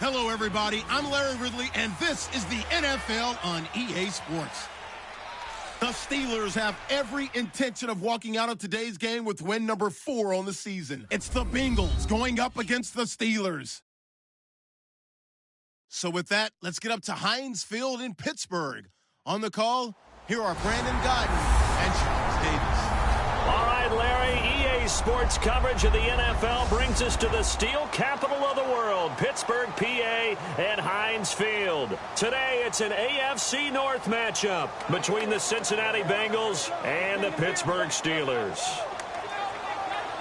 Hello, everybody. I'm Larry Ridley, and this is the NFL on EA Sports. The Steelers have every intention of walking out of today's game with win number 4 on the season. It's the Bengals going up against the Steelers. So with that, let's get up to Heinz Field in Pittsburgh. On the call, here are Brandon Godden and Charles Davis. All right, Larry, EA Sports coverage of the NFL brings us to the steel capital of the world, Pittsburgh, PA, and Heinz Field. Today, it's an AFC North matchup between the Cincinnati Bengals and the Pittsburgh Steelers.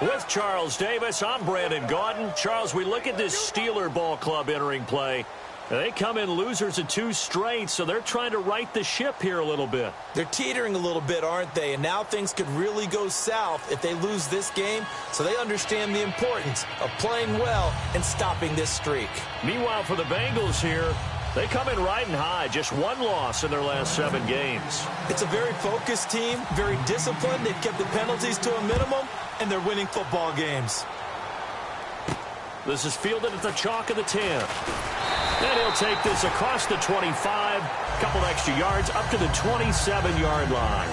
With Charles Davis, I'm Brandon Gaudin. Charles, we look at this Steeler ball club entering play. They come in losers of 2 straight, so they're trying to right the ship here a little bit. They're teetering a little bit, aren't they? And now things could really go south if they lose this game, so they understand the importance of playing well and stopping this streak. Meanwhile, for the Bengals here, they come in riding high, just 1 loss in their last 7 games. It's a very focused team, very disciplined. They've kept the penalties to a minimum, and they're winning football games. This is fielded at the chalk of the 10. And he'll take this across the 25, couple extra yards up to the 27-yard line.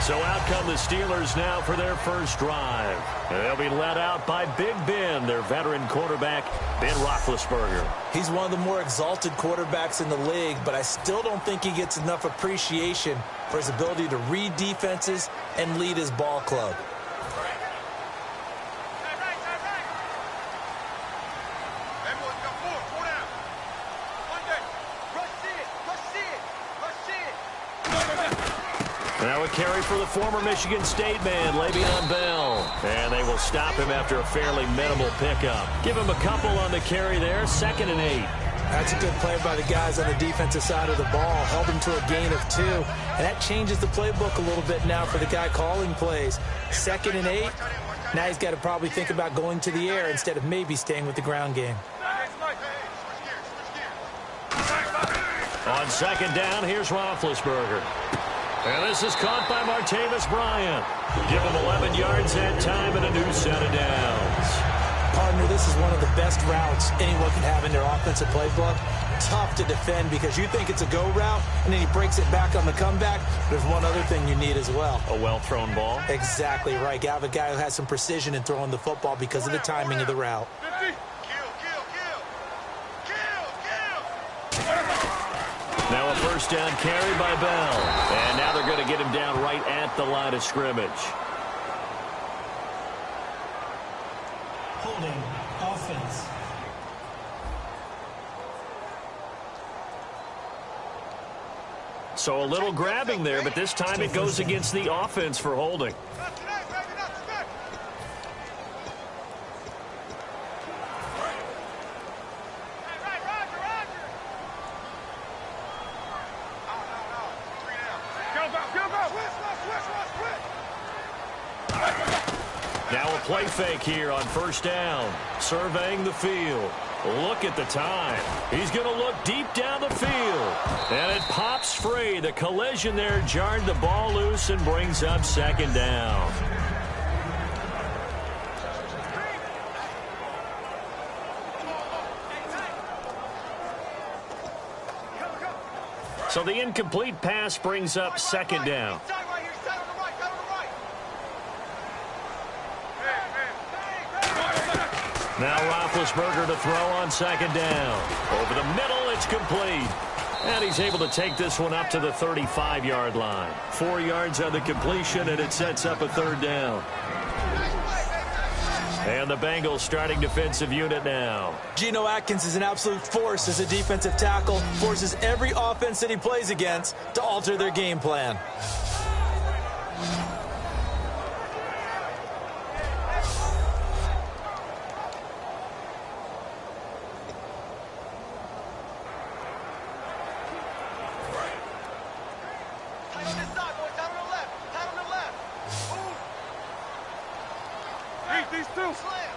So out come the Steelers now for their first drive. And they'll be led out by Big Ben, their veteran quarterback, Ben Roethlisberger. He's one of the more exalted quarterbacks in the league, but I still don't think he gets enough appreciation for his ability to read defenses and lead his ball club. Now a carry for the former Michigan State man, Le'Veon Bell. And they will stop him after a fairly minimal pickup. Give him a couple on the carry there, 2nd and 8. That's a good play by the guys on the defensive side of the ball. Held him to a gain of 2. And that changes the playbook a little bit now for the guy calling plays. 2nd and 8. Now he's got to probably think about going to the air instead of maybe staying with the ground game. On 2nd down, here's Roethlisberger. And this is caught by Martavis Bryant. Give him 11 yards that time and a new set of downs. Partner, this is one of the best routes anyone can have in their offensive playbook. Tough to defend because you think it's a go route, and then he breaks it back on the comeback. There's one other thing you need as well. A well-thrown ball? Exactly right. You have a guy who has some precision in throwing the football because of the timing of the route. Now a first down carry by Bell. And now they're going to get him down right at the line of scrimmage. Holding offense. So a little grabbing there, but this time it goes against the offense for holding. Now a play fake here on first down. Surveying the field. Look at the time. He's going to look deep down the field. And it pops free. The collision there jarred the ball loose and brings up 2nd down. So the incomplete pass brings up 2nd down. Now Roethlisberger to throw on 2nd down. Over the middle, it's complete. And he's able to take this one up to the 35-yard line. 4 yards on the completion, and it sets up a 3rd down. And the Bengals starting defensive unit now. Geno Atkins is an absolute force as a defensive tackle. Forces every offense that he plays against to alter their game plan. These two. Slam.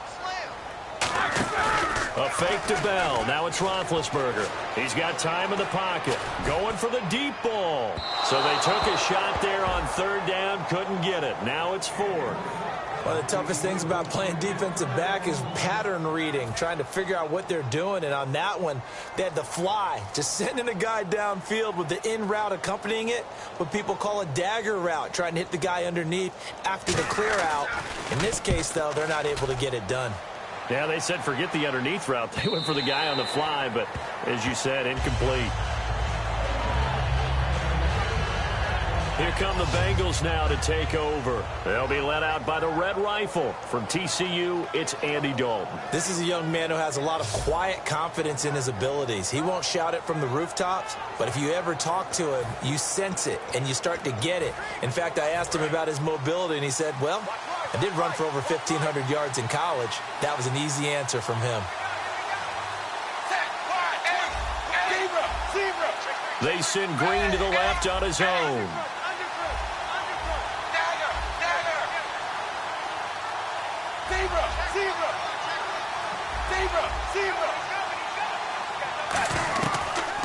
A fake to Bell. Now it's Roethlisberger. He's got time in the pocket. Going for the deep ball. So they took a shot there on third down. Couldn't get it. Now it's fourth. One of the toughest things about playing defensive back is pattern reading, trying to figure out what they're doing. And on that one, they had the fly, just sending a guy downfield with the in route accompanying it, what people call a dagger route, trying to hit the guy underneath after the clear out. In this case, though, they're not able to get it done. Yeah, they said forget the underneath route. They went for the guy on the fly, but as you said, incomplete. Here come the Bengals now to take over. They'll be led out by the Red Rifle. From TCU, it's Andy Dalton. This is a young man who has a lot of quiet confidence in his abilities. He won't shout it from the rooftops, but if you ever talk to him, you sense it, and you start to get it. In fact, I asked him about his mobility, and he said, well, I did run for over 1,500 yards in college. That was an easy answer from him. They send Green to the left on his own.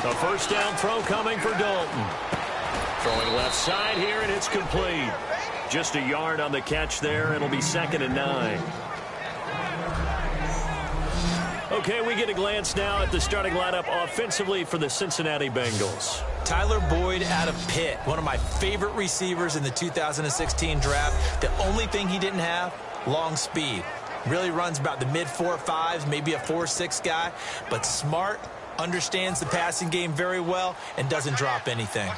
A first down throw coming for Dalton. Throwing left side here, and it's complete. Just a yard on the catch there. It'll be 2nd and 9. Okay, we get a glance now at the starting lineup offensively for the Cincinnati Bengals. Tyler Boyd out of Pitt, one of my favorite receivers in the 2016 draft. The only thing he didn't have, long speed. Really runs about the mid-4.5s, maybe a 4.6 guy, but smart, understands the passing game very well, and doesn't drop anything.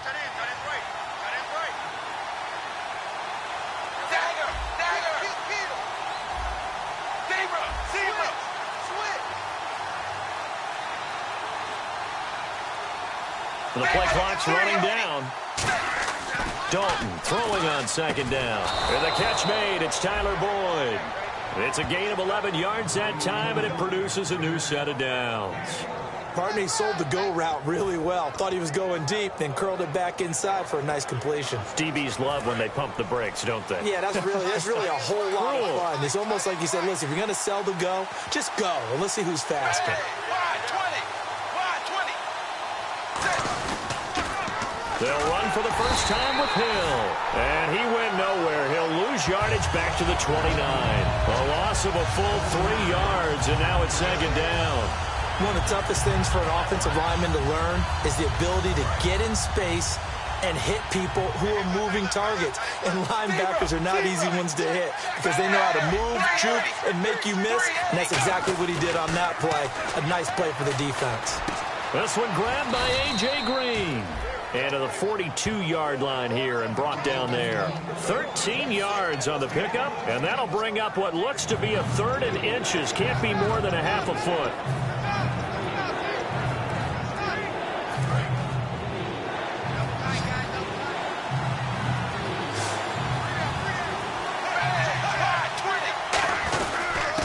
The play clock's running down. Dalton throwing on 2nd down. And the catch made. It's Tyler Boyd. It's a gain of 11 yards that time, and it produces a new set of downs. Partney sold the go route really well. Thought he was going deep, then curled it back inside for a nice completion. DBs love when they pump the brakes, don't they? Yeah, that's really a whole lot of fun. It's almost like you said, listen, if you're going to sell the go, just go, and let's see who's faster. They'll run for the first time with Hill. And he went nowhere. He'll lose yardage back to the 29. A loss of a full 3 yards, and now it's 2nd down. One of the toughest things for an offensive lineman to learn is the ability to get in space and hit people who are moving targets. And linebackers are not easy ones to hit because they know how to move, juke, and make you miss. And that's exactly what he did on that play. A nice play for the defense. This one grabbed by A.J. Green. And to the 42-yard line here and brought down there. 13 yards on the pickup, and that'll bring up what looks to be a 3rd and inches. Can't be more than a half a foot.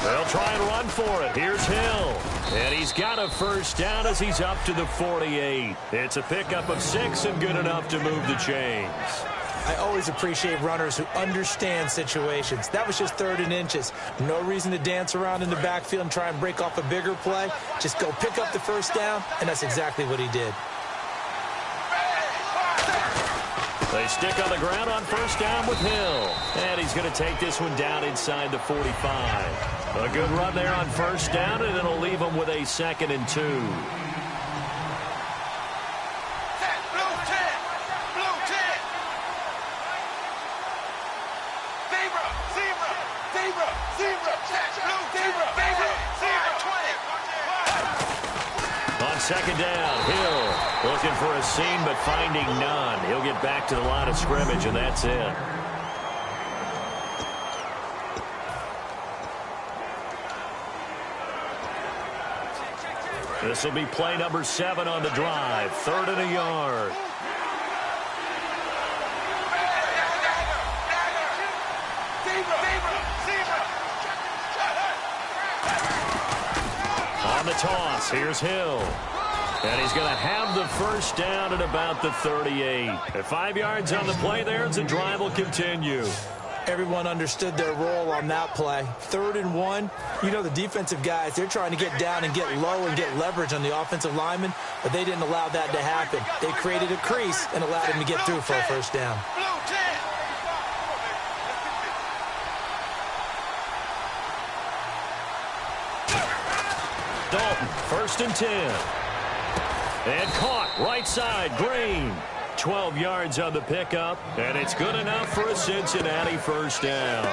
They'll try and run for it. Here's Hill. And he's got a first down as he's up to the 48. It's a pickup of 6 and good enough to move the chains. I always appreciate runners who understand situations. That was just 3rd and inches. No reason to dance around in the backfield and try and break off a bigger play. Just go pick up the first down, and that's exactly what he did. They stick on the ground on first down with Hill. And he's going to take this one down inside the 45. A good run there on first down, and it'll leave him with a 2nd and 2. On 2nd down, Hill looking for a seam but finding none. He'll get back to the line of scrimmage, and that's it. This will be play number 7 on the drive. 3rd and a yard. On the toss, here's Hill. And he's going to have the first down at about the 38. At 5 yards on the play there, as the drive will continue. Everyone understood their role on that play. 3rd and 1. You know the defensive guys, they're trying to get down and get low and get leverage on the offensive lineman, but they didn't allow that to happen. They created a crease and allowed him to get through for a first down. Dalton, 1st and 10. And caught right side, Green. 12 yards on the pickup, and it's good enough for a Cincinnati first down.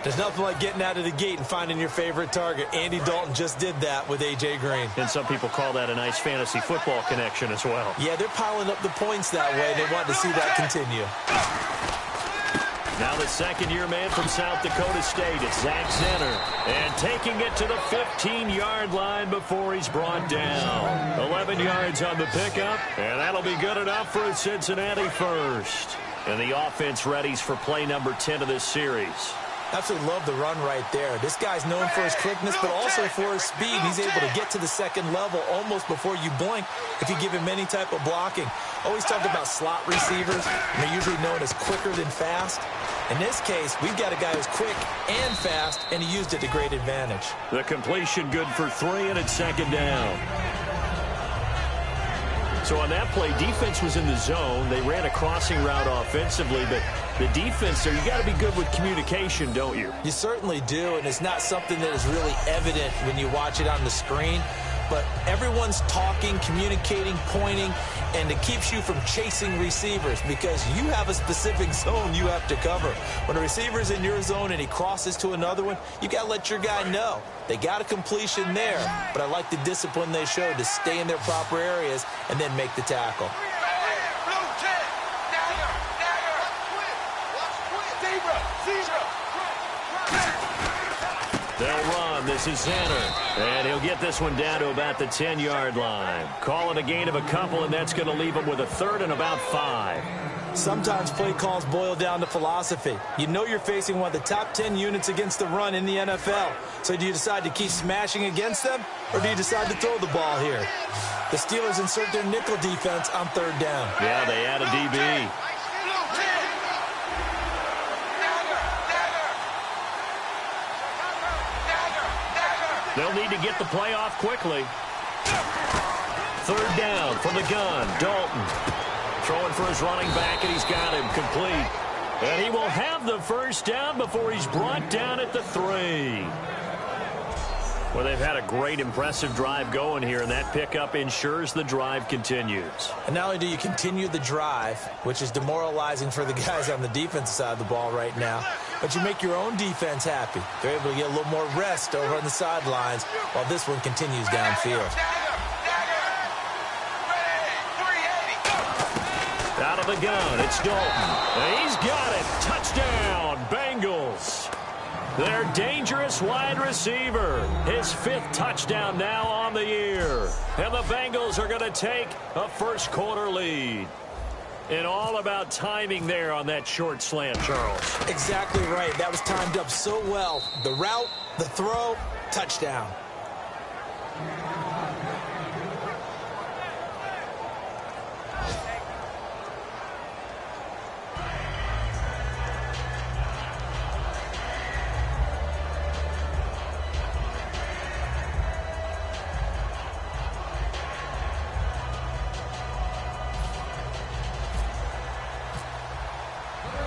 There's nothing like getting out of the gate and finding your favorite target. Andy Dalton just did that with A.J. Green. And some people call that a nice fantasy football connection as well. Yeah, they're piling up the points that way. They want to see that continue. Now the second-year man from South Dakota State, it's Zach Zenner. And taking it to the 15-yard line before he's brought down. 11 yards on the pickup, and that'll be good enough for a Cincinnati first. And the offense readies for play number 10 of this series. Absolutely love the run right there. This guy's known for his quickness, but also for his speed. He's able to get to the second level almost before you blink if you give him any type of blocking. Always talk about slot receivers. They're usually known as quicker than fast. In this case, we've got a guy who's quick and fast, and he used it to great advantage. The completion good for 3, and it's 2nd down. So on that play, defense was in the zone. They ran a crossing route offensively, but the defense there, you got to be good with communication, don't you? You certainly do, and it's not something that is really evident when you watch it on the screen. But everyone's talking, communicating, pointing, and it keeps you from chasing receivers because you have a specific zone you have to cover. When a receiver's in your zone and he crosses to another one, you got to let your guy know. They got a completion there, but I like the discipline they showed to stay in their proper areas and then make the tackle. They'll run. This is Zenner. And he'll get this one down to about the 10-yard line. Call it a gain of a couple, and that's going to leave him with a 3rd and about 5. Sometimes play calls boil down to philosophy. You know you're facing one of the top 10 units against the run in the NFL. So do you decide to keep smashing against them, or do you decide to throw the ball here? The Steelers insert their nickel defense on 3rd down. Yeah, they add a DB. They'll need to get the play off quickly. 3rd down from the gun. Dalton throwing for his running back, and he's got him complete. And he will have the first down before he's brought down at the 3. Well, they've had a great, impressive drive going here, and that pickup ensures the drive continues. And not only do you continue the drive, which is demoralizing for the guys on the defensive side of the ball right now, but you make your own defense happy. They're able to get a little more rest over on the sidelines while this one continues downfield. Out of the gun, it's Dalton. And he's got it. Touchdown, Bengals. Their dangerous wide receiver. His 5th touchdown now on the year. And the Bengals are going to take a first-quarter lead. And all about timing there on that short slant, Charles. Exactly right. That was timed up so well. The route, the throw, touchdown.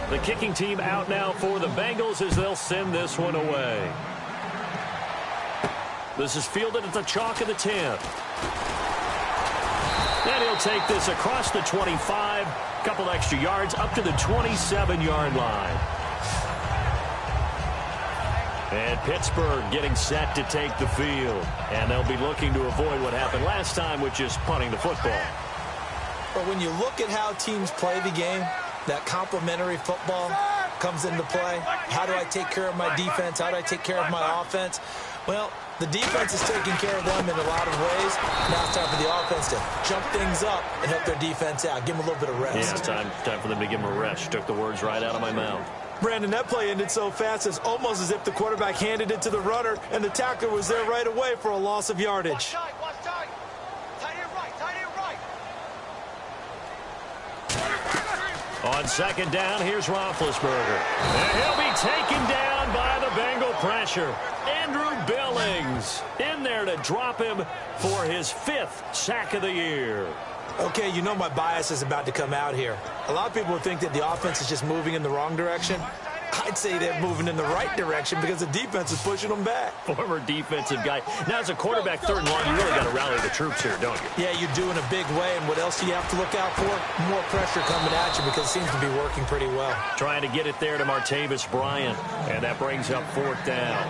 The kicking team out now for the Bengals as they'll send this one away. This is fielded at the chalk of the 10. And he'll take this across the 25, a couple extra yards up to the 27-yard line. And Pittsburgh getting set to take the field. And they'll be looking to avoid what happened last time, which is punting the football. But when you look at how teams play the game, that complementary football comes into play. How do I take care of my defense? How do I take care of my offense? Well, the defense is taking care of them in a lot of ways. Now it's time for the offense to jump things up and help their defense out. Give them a little bit of rest. Yeah, time for them to give them a rest. You took the words right out of my mouth. Brandon, that play ended so fast, it's almost as if the quarterback handed it to the runner and the tackler was there right away for a loss of yardage. On second down, here's Roethlisberger. And he'll be taken down by the Bengal pressure. Andrew Billings in there to drop him for his 5th sack of the year. Okay, you know my bias is about to come out here. A lot of people think that the offense is just moving in the wrong direction. I'd say they're moving in the right direction because the defense is pushing them back. Former defensive guy. Now, as a quarterback, 3rd and long, you really got to rally the troops here, don't you? Yeah, you do in a big way. And what else do you have to look out for? More pressure coming at you because it seems to be working pretty well. Trying to get it there to Martavis Bryant. And that brings up 4th down.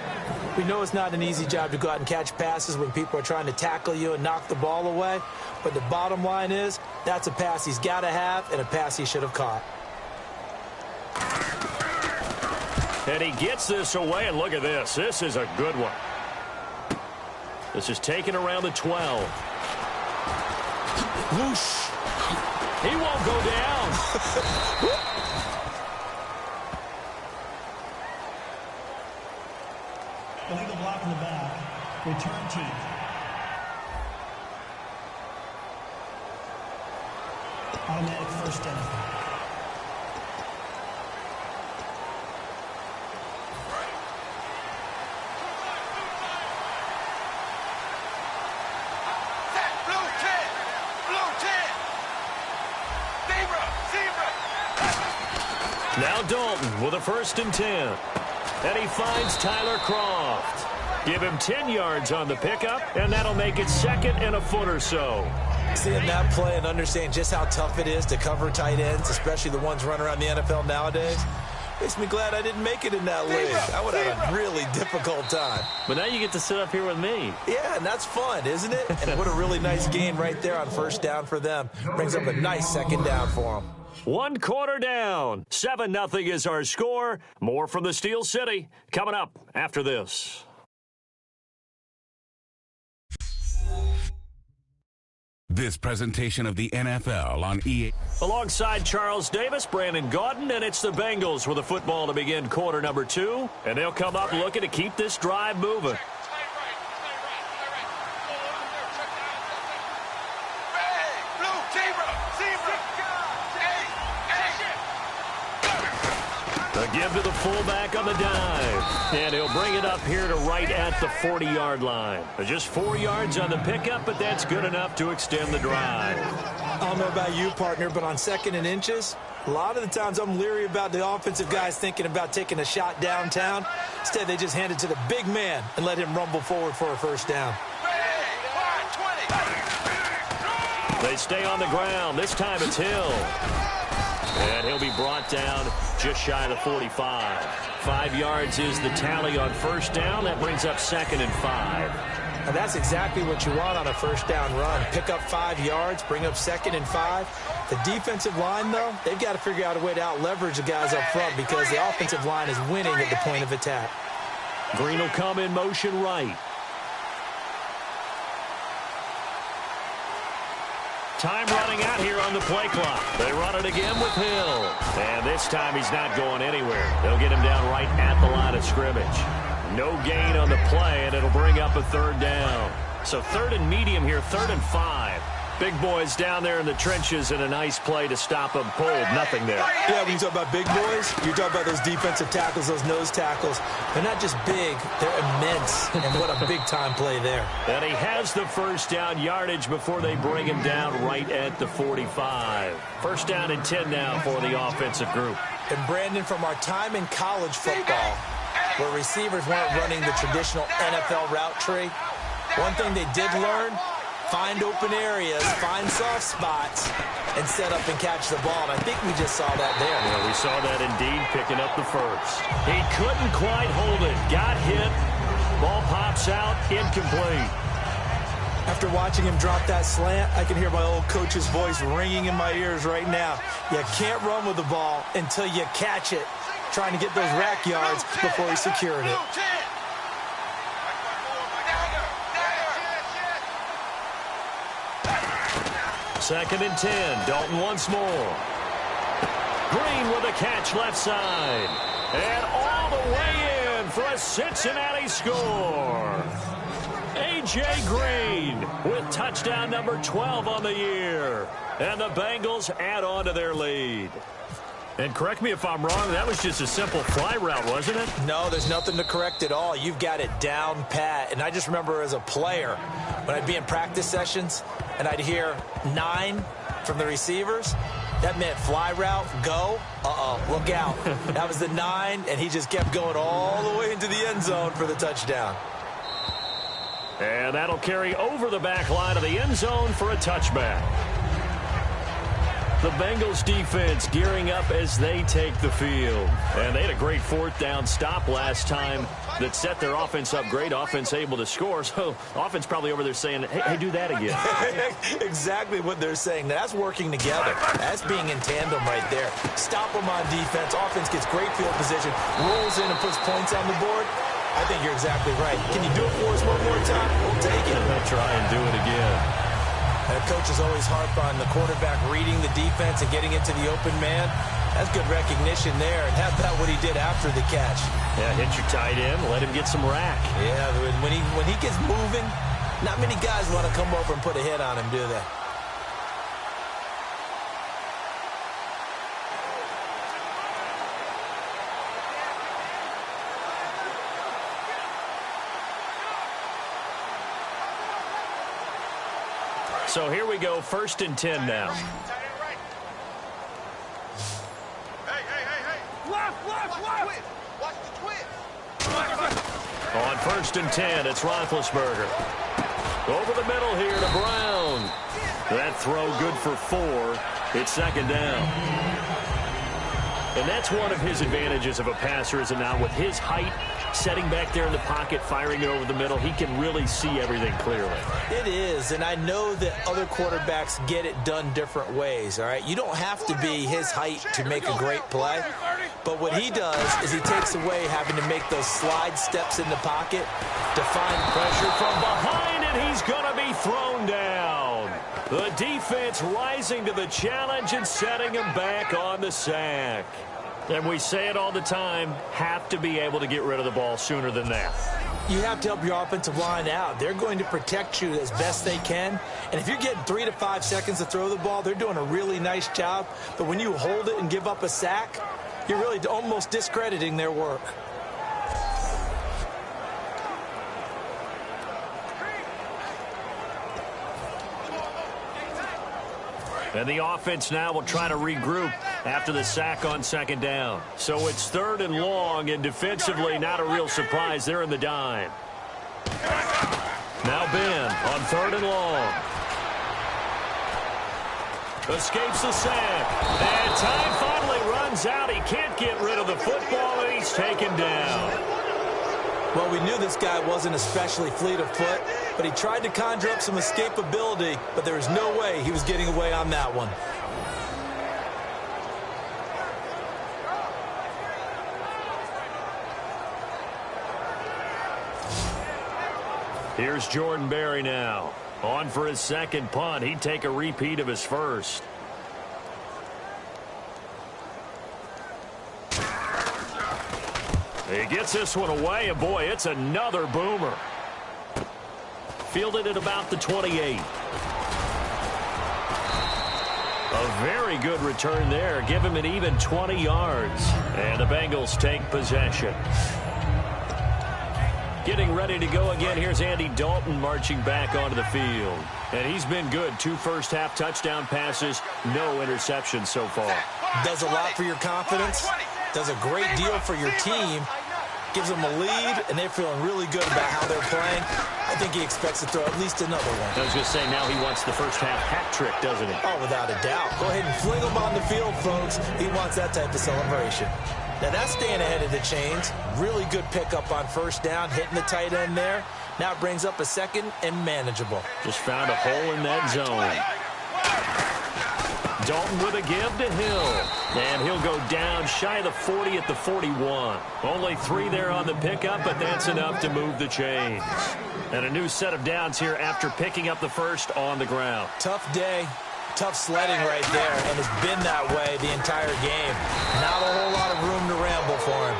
We know it's not an easy job to go out and catch passes when people are trying to tackle you and knock the ball away. But the bottom line is, that's a pass he's got to have and a pass he should have caught. And he gets this away, and look at this. This is a good one. This is taken around the 12. Whoosh. He won't go down. Illegal block in the back. Return team. Automatic first down. Now Dalton with a 1st and 10. And he finds Tyler Croft. Give him 10 yards on the pickup, and that'll make it 2nd and a foot or so. Seeing that play and understand just how tough it is to cover tight ends, especially the ones running around the NFL nowadays, makes me glad I didn't make it in that league. I would have had a really difficult time. But now you get to sit up here with me. Yeah, and that's fun, isn't it? And what a really nice game right there on 1st down for them. Brings up a nice 2nd down for them. 1 quarter down. 7-0 is our score. More from the Steel City coming up after this. This presentation of the NFL on EA. Alongside Charles Davis, Brandon Gaudin, and it's the Bengals with a football to begin quarter number 2. And they'll come up looking to keep this drive moving. A give to the fullback on the dive. And he'll bring it up here to right at the 40-yard line. Just 4 yards on the pickup, but that's good enough to extend the drive. I don't know about you, partner, but on 2nd and inches, a lot of the times I'm leery about the offensive guys thinking about taking a shot downtown. Instead, they just hand it to the big man and let him rumble forward for a 1st down. They stay on the ground. This time it's Hill. And he'll be brought down just shy of the 45. 5 yards is the tally on 1st down. That brings up 2nd and 5. Now that's exactly what you want on a 1st down run. Pick up 5 yards, bring up 2nd and 5. The defensive line, though, they've got to figure out a way to out-leverage the guys up front because the offensive line is winning at the point of attack. Green will come in motion right. Time running out here on the play clock. They run it again with Hill. And this time he's not going anywhere. They'll get him down right at the line of scrimmage. No gain on the play, and it'll bring up a 3rd down. So 3rd and medium here, 3rd and 5. Big boys down there in the trenches, and a nice play to stop them cold. Nothing there. Yeah, when you talk about big boys, you talk about those defensive tackles, those nose tackles. They're not just big, they're immense. And what a big-time play there. And he has the 1st down yardage before they bring him down right at the 45. 1st down and 10 now for the offensive group. And Brandon, from our time in college football, where receivers weren't running the traditional NFL route tree, one thing they did learn, find open areas, find soft spots, and set up and catch the ball. And I think we just saw that there. Yeah, we saw that indeed, picking up the 1st. He couldn't quite hold it. Got hit. Ball pops out, incomplete. After watching him drop that slant, I can hear my old coach's voice ringing in my ears right now. You can't run with the ball until you catch it. Trying to get those rack yards before he secured it. Second and 10. Dalton once more. Green with a catch left side. And all the way in for a Cincinnati score. A.J. Green with touchdown number 12 on the year. And the Bengals add on to their lead. And correct me if I'm wrong, that was just a simple fly route, wasn't it? No, there's nothing to correct at all. You've got it down pat. And I just remember as a player, when I'd be in practice sessions and I'd hear 9 from the receivers, that meant fly route, go, look out. That was the 9, and he just kept going all the way into the end zone for the touchdown. And that'll carry over the back line of the end zone for a touchback. The Bengals defense gearing up as they take the field. And they had a great 4th down stop last time that set their offense up. Great offense able to score. So offense probably over there saying, hey, do that again. Exactly what they're saying. That's working together. That's being in tandem right there. Stop them on defense. Offense gets great field position, rolls in and puts points on the board. I think you're exactly right. Can you do it for us one more time? We'll take it. They'll try and do it again. And coaches always harp on the quarterback reading the defense and getting it to the open man. That's good recognition there. And how about what he did after the catch? Yeah, hit your tight end, let him get some rack. Yeah, when he gets moving, not many guys want to come over and put a hit on him, do they? So here we go, 1st and 10 now. On 1st and 10, it's Roethlisberger. Over the middle here to Brown. That throw good for 4. It's 2nd down. And that's one of his advantages of a passer, is it not? With his height, setting back there in the pocket, firing it over the middle, he can really see everything clearly. It is, and I know that other quarterbacks get it done different ways, all right? You don't have to be his height to make a great play, but what he does is he takes away having to make those slide steps in the pocket to find pressure from behind, And he's going to be thrown down. The defense rising to the challenge and setting him back on the sack. And we say it all the time, have to be able to get rid of the ball sooner than that. You have to help your offensive line out. They're going to protect you as best they can. And if you're getting 3 to 5 seconds to throw the ball, they're doing a really nice job. But when you hold it and give up a sack, you're really almost discrediting their work. And the offense now will try to regroup after the sack on 2nd down. So it's 3rd and long, and defensively not a real surprise. They're in the dime. Now Ben on 3rd and long. Escapes the sack. And time finally runs out. He can't get rid of the football, and he's taken down. Well, we knew this guy wasn't especially fleet of foot, but he tried to conjure up some escapability, but there was no way he was getting away on that one. Here's Jordan Berry now. On for his 2nd punt. He'd take a repeat of his first. He gets this one away, and boy, it's another boomer. Fielded at about the 28. A very good return there. Give him an even 20 yards. And the Bengals take possession. Getting ready to go again. Here's Andy Dalton marching back onto the field. And he's been good. 2 first-half touchdown passes, no interceptions so far. Does a lot for your confidence. Does a great deal for your team. Gives them a lead, and they're feeling really good about how they're playing. I think he expects to throw at least another one. I was going to say, now he wants the first-half hat trick, doesn't he? Oh, without a doubt. Go ahead and fling him on the field, folks. He wants that type of celebration. Now, that's staying ahead of the chains. Really good pickup on 1st down, hitting the tight end there. Now it brings up a 2nd and manageable. Just found a hole in that zone. Dalton with a give to Hill. And he'll go down shy of the 40 at the 41. Only 3 there on the pickup, but that's enough to move the chains. And a new set of downs here after picking up the first on the ground. Tough day. Tough sledding right there, and it's been that way the entire game. Not a whole lot of room to ramble for him.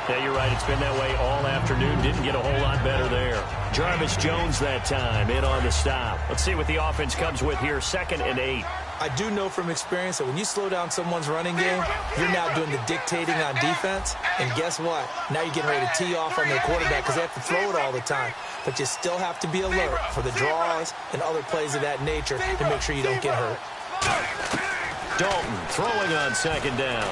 Yeah, you're right. It's been that way all afternoon. Didn't get a whole lot better there. Jarvis Jones that time in on the stop. Let's see what the offense comes with here. 2nd and 8. I do know from experience that when you slow down someone's running game, you're now doing the dictating on defense. And guess what? Now you're getting ready to tee off on their quarterback because they have to throw it all the time. But you still have to be alert for the draws and other plays of that nature to make sure you don't get hurt. Dalton throwing on second down.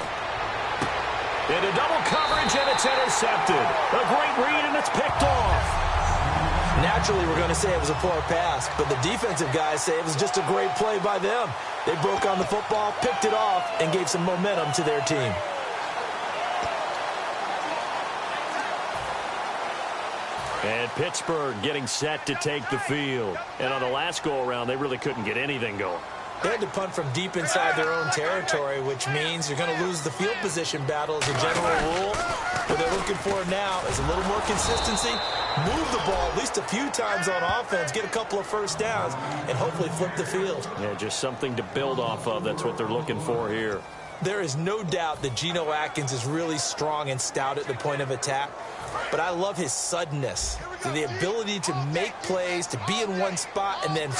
Into double coverage, and it's intercepted. A great read, and it's picked off. Naturally, we're going to say it was a poor pass, but the defensive guys say it was just a great play by them. They broke on the football, picked it off, and gave some momentum to their team. And Pittsburgh getting set to take the field. And on the last go-around, they really couldn't get anything going. They had to punt from deep inside their own territory, which means you're going to lose the field position battle as a general rule. What they're looking for now is a little more consistency, move the ball at least a few times on offense, get a couple of first downs, and hopefully flip the field. Yeah, just something to build off of. That's what they're looking for here. There is no doubt that Geno Atkins is really strong and stout at the point of attack, but I love his suddenness, the ability to make plays, to be in one spot, and then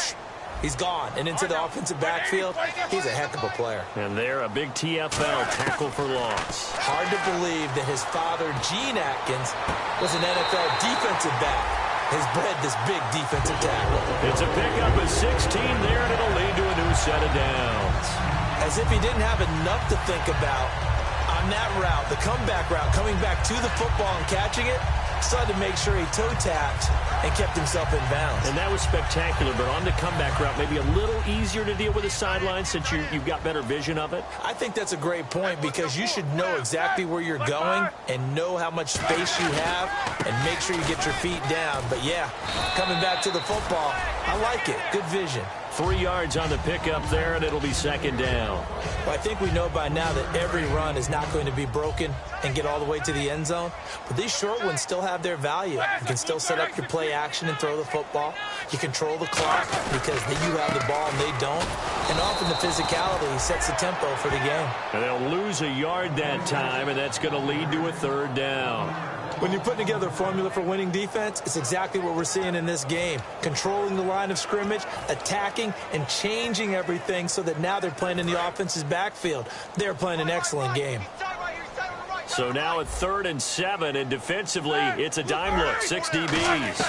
he's gone and into the offensive backfield. He's a heck of a player. And they're a big TFL tackle for loss. Hard to believe that his father, Gene Atkins, was an NFL defensive back. Has bred this big defensive tackle. It's a pickup of 16 there, and it'll lead to a new set of downs. As if he didn't have enough to think about on that route, the comeback route, coming back to the football and catching it, decided to make sure he toe-tapped and kept himself in bounds. And that was spectacular, but on the comeback route, maybe a little easier to deal with the sideline since you've got better vision of it? I think that's a great point because you should know exactly where you're going and know how much space you have and make sure you get your feet down. But, yeah, coming back to the football, I like it. Good vision. 3 yards on the pickup there, and it'll be second down. Well, I think we know by now that every run is not going to be broken and get all the way to the end zone. But these short ones still have their value. You can still set up your play action and throw the football. You control the clock because you have the ball and they don't. And often the physicality sets the tempo for the game. And they'll lose a yard that time, and that's going to lead to a third down. When you're putting together a formula for winning defense, it's exactly what we're seeing in this game. Controlling the line of scrimmage, attacking, and changing everything so that now they're playing in the offense's backfield. They're playing an excellent game. So now at 3rd and 7, and defensively, it's a dime look, 6 DBs.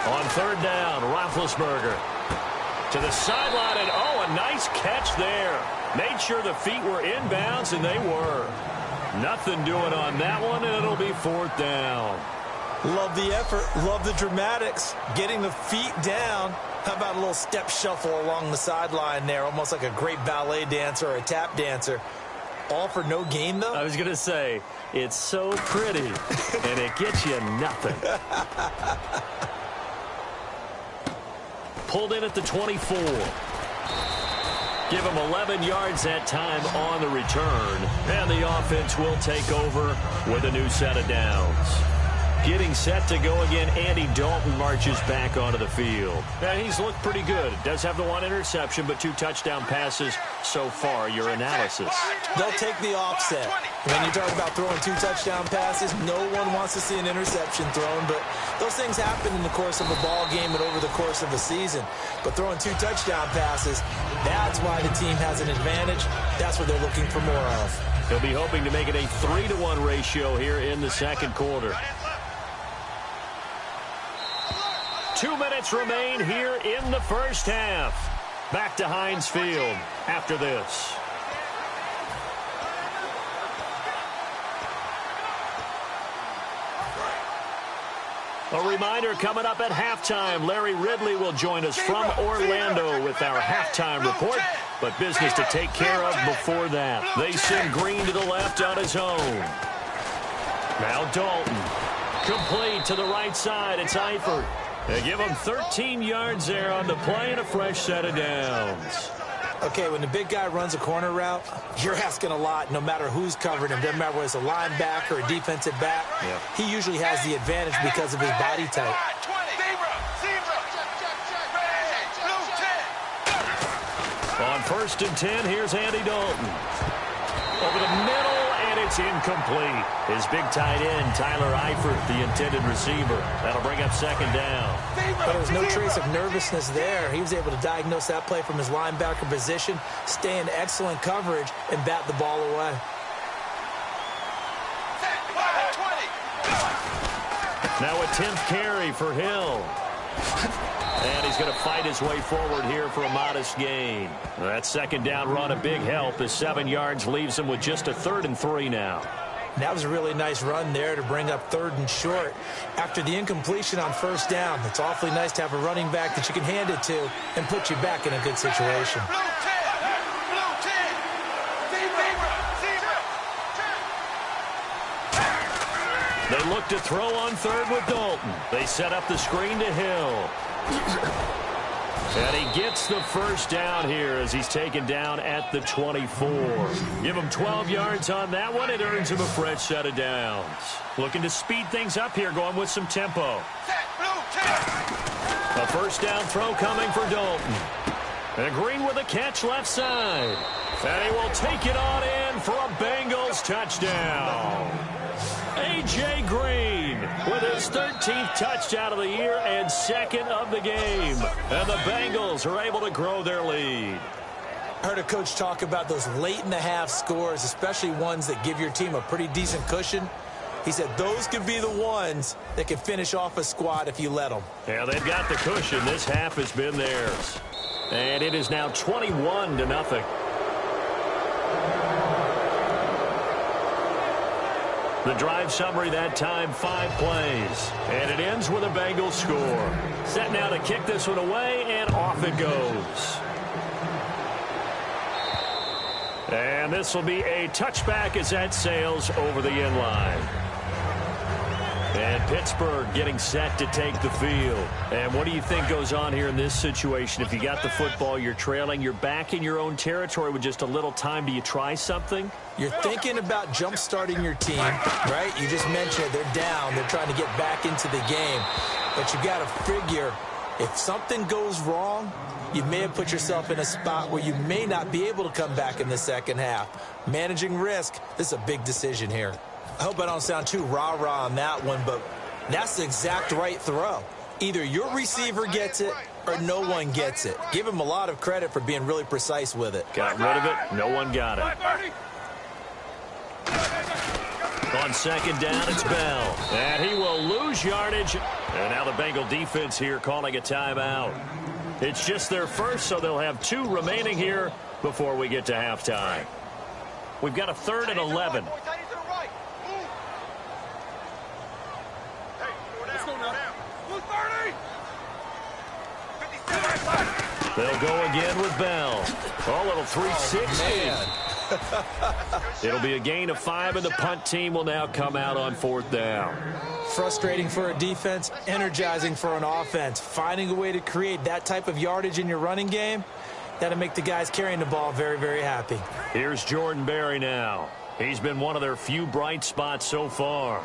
On 3rd down, Roethlisberger to the sideline, and oh, a nice catch there. Made sure the feet were inbounds, and they were. Nothing doing on that one, and it'll be 4th down. Love the effort. Love the dramatics. Getting the feet down. How about a little step shuffle along the sideline there, almost like a great ballet dancer or a tap dancer. All for no gain, though? I was going to say, it's so pretty, and it gets you nothing. Pulled in at the 24. Give him 11 yards that time on the return. And the offense will take over with a new set of downs. Getting set to go again, Andy Dalton marches back onto the field. Now, he's looked pretty good. Does have the 1 interception, but 2 touchdown passes so far. Your analysis. They'll take the offset. When you talk about throwing 2 touchdown passes, no one wants to see an interception thrown, but those things happen in the course of a ball game and over the course of a season. But throwing 2 touchdown passes, that's why the team has an advantage. That's what they're looking for more of. He'll be hoping to make it a 3-to-1 ratio here in the second quarter. 2 minutes remain here in the first half. Back to Heinz Field after this. A reminder coming up at halftime. Larry Ridley will join us from Orlando with our halftime report. But business to take care of before that. They send Green to the left on his own. Now Dalton. Complete to the right side. It's Eifert. They give him 13 yards there on the play and a fresh set of downs. Okay, when the big guy runs a corner route, you're asking a lot no matter who's covering him. Doesn't matter whether it's a linebacker or a defensive back. Yeah. He usually has the advantage because of his body type. On 1st and 10, here's Andy Dalton. Over the middle, and It's incomplete. His big tight end, Tyler Eifert, the intended receiver. That'll bring up second down. But there was no trace of nervousness there. He was able to diagnose that play from his linebacker position, stay in excellent coverage, and bat the ball away. Now a 10th carry for Hill. And he's going to fight his way forward here for a modest gain. That second down run, a big help as 7 yards leaves him with just a 3rd and 3 now. That was a really nice run there to bring up 3rd and short. After the incompletion on 1st down, it's awfully nice to have a running back that you can hand it to and put you back in a good situation. They look to throw on 3rd with Dalton. They set up the screen to Hill. And he gets the first down here as he's taken down at the 24. Give him 12 yards on that one. It earns him a fresh set of downs. Looking to speed things up here, going with some tempo. A first down throw coming for Dalton. And Green with a catch left side. And he will take it on in for a Bengals touchdown. A.J. Green with his 13th touchdown of the year and 2nd of the game. And the Bengals are able to grow their lead. I heard a coach talk about those late-in-the-half scores, especially ones that give your team a pretty decent cushion. He said those could be the ones that can finish off a squad if you let them. Yeah, they've got the cushion. This half has been theirs. And it is now 21-0. The drive summary that time, 5 plays. And it ends with a Bengals score. Set now to kick this one away, and off it goes. And this will be a touchback as that sails over the end line. And Pittsburgh getting set to take the field. And what do you think goes on here in this situation? If you got the football, you're trailing, you're back in your own territory with just a little time. Do you try something? You're thinking about jump-starting your team, right? You just mentioned they're down. They're trying to get back into the game. But you got to figure if something goes wrong, you may have put yourself in a spot where you may not be able to come back in the second half. Managing risk, this is a big decision here. I hope I don't sound too rah-rah on that one, but that's the exact right throw. Either your receiver gets it or no one gets it. Give him a lot of credit for being really precise with it. Got rid of it. No one got it. On second down, it's Bell. And he will lose yardage. And now the Bengal defense here calling a timeout. It's just their first, so they'll have 2 remaining here before we get to halftime. We've got a 3rd and 11. They'll go again with Bell. Oh, little 360. It'll be a gain of 5, and the punt team will now come out on 4th down. Frustrating for a defense, energizing for an offense. Finding a way to create that type of yardage in your running game, that'll make the guys carrying the ball very, very happy. Here's Jordan Berry now. He's been one of their few bright spots so far.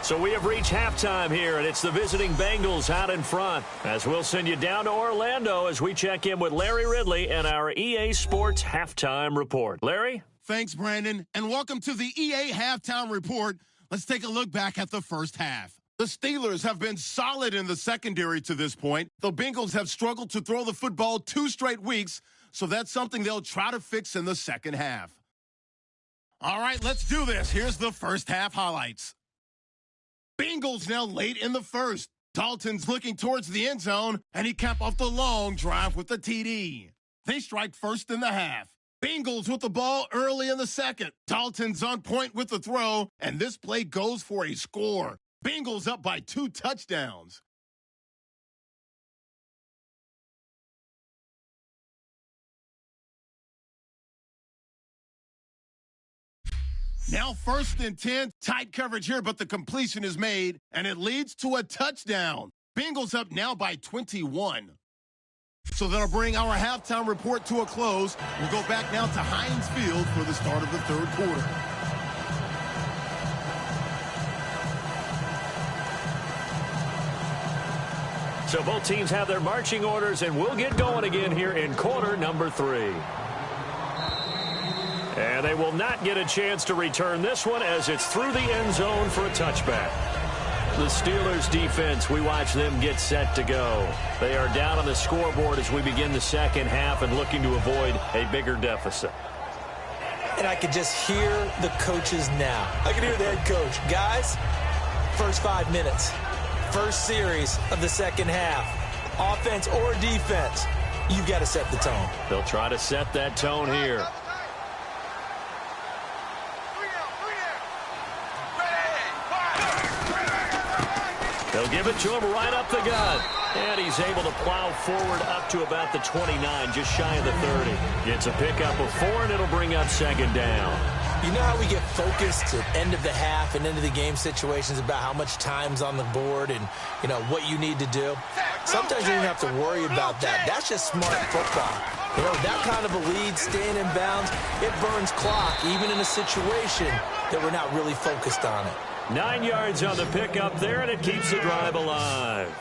So we have reached halftime here, and it's the visiting Bengals out in front. As we'll send you down to Orlando as we check in with Larry Ridley and our EA Sports Halftime Report. Larry? Thanks, Brandon, and welcome to the EA Halftime Report. Let's take a look back at the first half. The Steelers have been solid in the secondary to this point. The Bengals have struggled to throw the football 2 straight weeks, so that's something they'll try to fix in the second half. All right, let's do this. Here's the first half highlights. Bengals now late in the first. Dalton's looking towards the end zone, and he capped off the long drive with the TD. They strike first in the half. Bengals with the ball early in the second. Dalton's on point with the throw, and this play goes for a score. Bengals up by 2 touchdowns. Now 1st and 10, tight coverage here, but the completion is made, and it leads to a touchdown. Bengals up now by 21. So that'll bring our halftime report to a close. We'll go back now to Heinz Field for the start of the 3rd quarter. So both teams have their marching orders, and we'll get going again here in quarter number 3. And they will not get a chance to return this one as it's through the end zone for a touchback. The Steelers defense, we watch them get set to go. They are down on the scoreboard as we begin the second half and looking to avoid a bigger deficit. And I could just hear the coaches now. I can hear the head coach. Guys, first 5 minutes, first series of the second half, offense or defense, you've got to set the tone. They'll try to set that tone here. They'll give it to him right up the gut. And he's able to plow forward up to about the 29, just shy of the 30. Gets a pickup of 4, and it'll bring up second down. You know how we get focused at end of the half and into the game situations about how much time's on the board and, you know, what you need to do? Sometimes you don't have to worry about that. That's just smart football. You know, that kind of a lead, staying in bounds, it burns clock, even in a situation that we're not really focused on it. 9 yards on the pickup there, and it keeps the drive alive.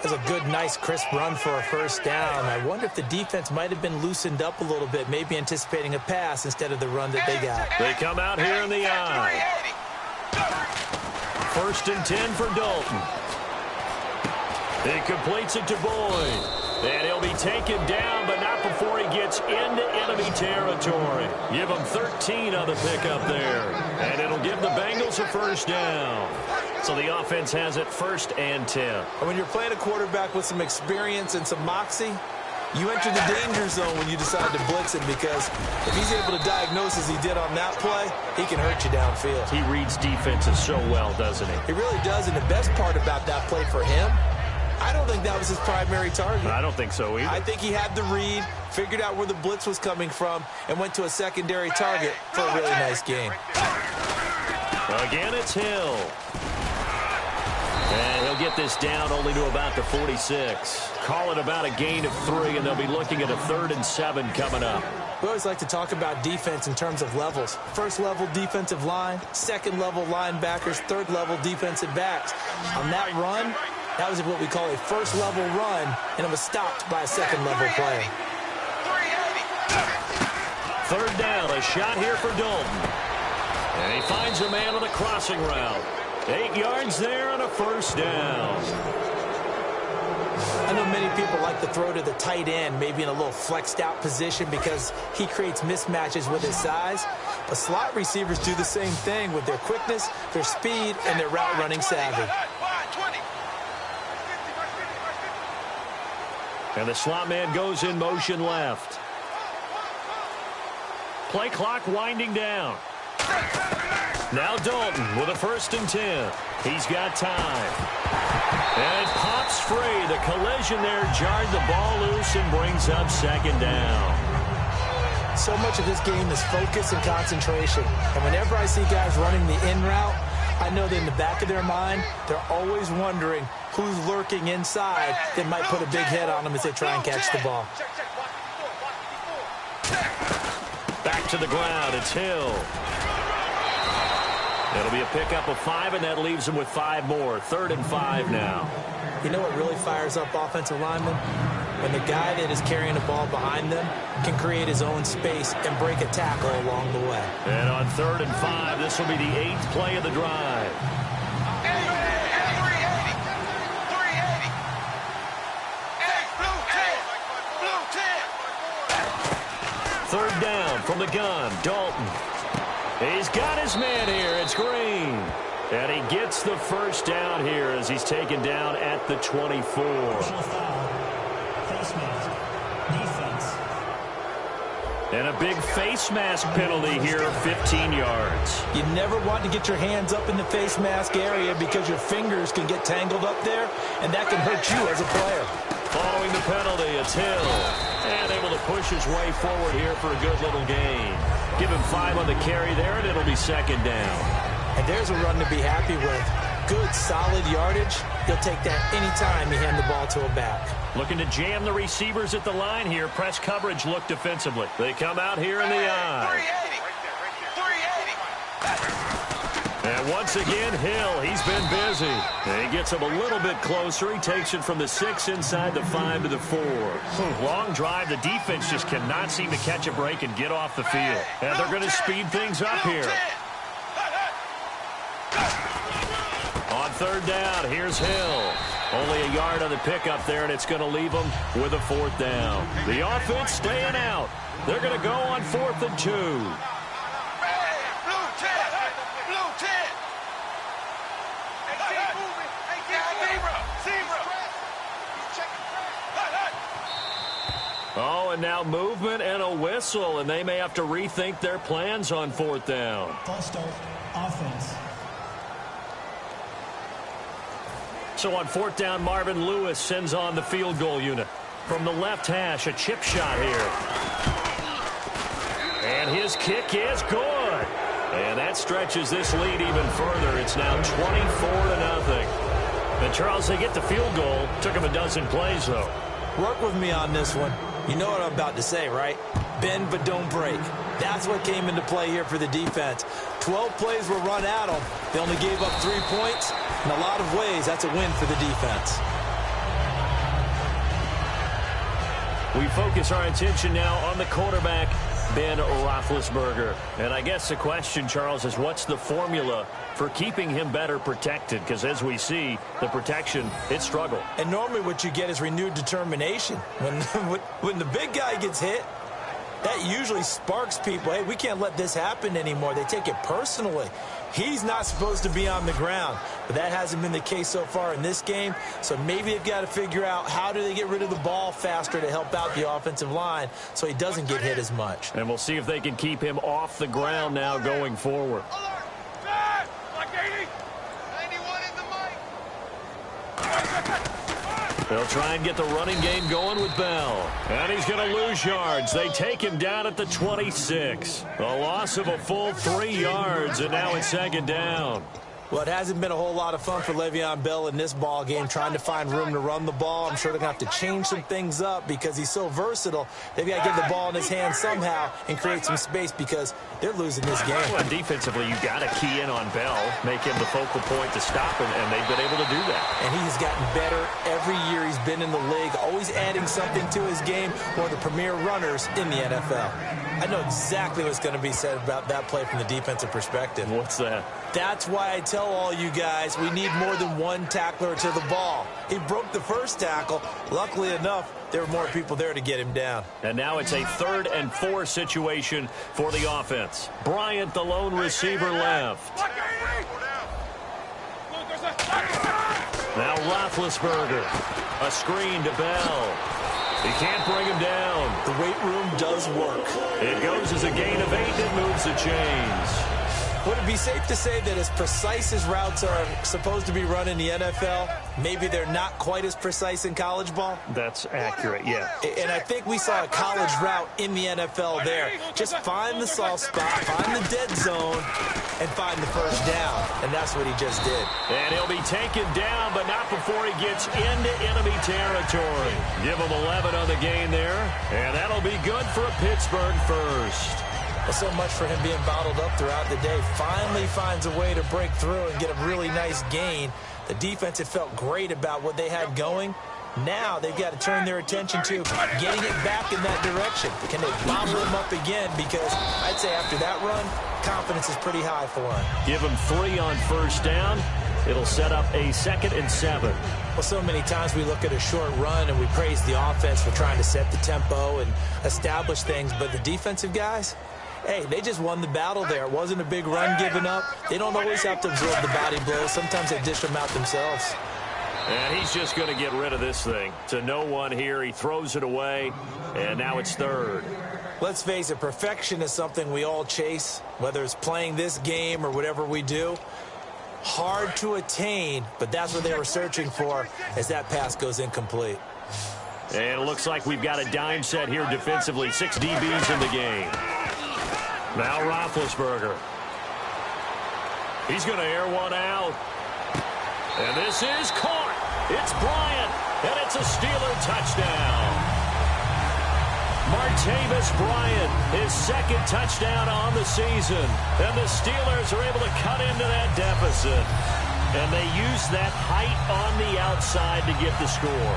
That's a good, nice, crisp run for a first down. I wonder if the defense might have been loosened up a little bit, maybe anticipating a pass instead of the run that they got. They come out here in the eye. 1st and 10 for Dalton. He completes it to Boyd. And he'll be taken down, but not before he gets into enemy territory. Give him 13 on the pickup there. And it'll give the Bengals a first down. So the offense has it 1st and 10. And when you're playing a quarterback with some experience and some moxie, you enter the danger zone when you decide to blitz him, because if he's able to diagnose as he did on that play, he can hurt you downfield. He reads defenses so well, doesn't he? He really does, and the best part about that play for him, I don't think that was his primary target. I don't think so either. I think he had the read, figured out where the blitz was coming from, and went to a secondary target for a really nice game. Again, it's Hill. And he'll get this down only to about the 46. Call it about a gain of 3, and they'll be looking at a 3rd and 7 coming up. We always like to talk about defense in terms of levels. 1st level defensive line, 2nd level linebackers, 3rd level defensive backs. On that run, that was what we call a 1st level run, and it was stopped by a 2nd level player. 3rd down, a shot here for Dalton. And he finds a man on the crossing route. 8 yards there on a first down. I know many people like to throw to the tight end, maybe in a little flexed out position because he creates mismatches with his size. But slot receivers do the same thing with their quickness, their speed, and their route running savvy. And the slot man goes in motion left. Play clock winding down. Now Dalton with a 1st and 10. He's got time. And it pops free. The collision there jarred the ball loose and brings up 2nd down. So much of this game is focus and concentration. And whenever I see guys running the in route, I know that in the back of their mind, they're always wondering who's lurking inside that might put a big hit on them as they try and catch the ball. Back to the ground. It's Hill. It'll be a pickup of 5, and that leaves him with 5 more. 3rd and 5 now. You know what really fires up offensive linemen? When the guy that is carrying the ball behind them can create his own space and break a tackle along the way. And on 3rd and 5, this will be the 8th play of the drive. 3rd down from the gun. Dalton. He's got his man here. It's Green. And he gets the first down here as he's taken down at the 24. And a big face mask penalty here of 15 yards. You never want to get your hands up in the face mask area because your fingers can get tangled up there, and that can hurt you as a player. Following the penalty, it's Hill. And able to push his way forward here for a good little gain. Give him 5 on the carry there, and it'll be 2nd down. And there's a run to be happy with. Good, solid yardage. He'll take that anytime you hand the ball to a back. Looking to jam the receivers at the line here. Press coverage look defensively. They come out here in the eye. And And once again, Hill, he's been busy. And he gets him a little bit closer. He takes it from the 6 inside the 5 to the 4. Long drive. The defense just cannot seem to catch a break and get off the field. And they're going to speed things up here. On third down, here's Hill. Only a yard on the pickup there, and it's going to leave them with a 4th down. The offense staying out. They're going to go on 4th and 2. Oh, and now movement and a whistle, and they may have to rethink their plans on 4th down. False start, offense. So on 4th down, Marvin Lewis sends on the field goal unit. From the left hash, a chip shot here. And his kick is good. And that stretches this lead even further. It's now 24-0. And Charles, they get the field goal. Took him a dozen plays, though. Work with me on this one. You know what I'm about to say, right? Bend but don't break. That's what came into play here for the defense. 12 plays were run at them. They only gave up 3 points. In a lot of ways, that's a win for the defense. We focus our attention now on the quarterback, Ben Roethlisberger. And I guess the question, Charles, is what's the formula for keeping him better protected? Because as we see, the protection, it struggled. And normally what you get is renewed determination. When the big guy gets hit, that usually sparks people. Hey, we can't let this happen anymore. They take it personally. He's not supposed to be on the ground, but that hasn't been the case so far in this game. So maybe they've got to figure out how do they get rid of the ball faster to help out the offensive line so he doesn't get hit as much. And we'll see if they can keep him off the ground now going forward. They'll try and get the running game going with Bell. And he's going to lose yards. They take him down at the 26. A loss of a full 3 yards, and now it's 2nd down. Well, it hasn't been a whole lot of fun for Le'Veon Bell in this ball game, trying to find room to run the ball. I'm sure they're going to have to change some things up because he's so versatile. They've got to get the ball in his hands somehow and create some space because they're losing this game. Well, defensively, you've got to key in on Bell, make him the focal point to stop him, and they've been able to do that. And he has gotten better every year he's been in the league, always adding something to his game. One of the premier runners in the NFL. I know exactly what's going to be said about that play from the defensive perspective. What's that? That's why I tell all you guys we need more than one tackler to the ball. He broke the first tackle. Luckily enough, there were more people there to get him down. And now it's a 3rd and 4 situation for the offense. Bryant, the lone receiver, left. Now Roethlisberger. A screen to Bell. He can't bring him down. The weight room does work. It goes as a gain of 8 and moves the chains. Would it be safe to say that as precise as routes are supposed to be run in the NFL, maybe they're not quite as precise in college ball? That's accurate, yeah. And I think we saw a college route in the NFL there. Just find the soft spot, find the dead zone, and find the first down. And that's what he just did. And he'll be taken down, but not before he gets into enemy territory. Give him 11 on the gain there, and that'll be good for a Pittsburgh first. Well, so much for him being bottled up throughout the day. Finally finds a way to break through and get a really nice gain. The defense had felt great about what they had going. Now they've got to turn their attention to getting it back in that direction. Can they bottle him up again? Because I'd say after that run, confidence is pretty high for him. Give him 3 on first down. It'll set up a 2nd and 7. Well, so many times we look at a short run and we praise the offense for trying to set the tempo and establish things. But the defensive guys, hey, they just won the battle there. It wasn't a big run given up. They don't always have to absorb the body blows. Sometimes they dish them out themselves. And he's just going to get rid of this thing. To no one here. He throws it away, and now it's 3rd. Let's face it, perfection is something we all chase, whether it's playing this game or whatever we do. Hard to attain, but that's what they were searching for as that pass goes incomplete. And it looks like we've got a dime set here defensively. 6 DBs in the game. Now Roethlisberger. He's going to air one out. And this is caught. It's Bryant, and it's a Steeler touchdown. Martavis Bryant his second touchdown on the season. And the Steelers are able to cut into that deficit. And they use that height on the outside to get the score.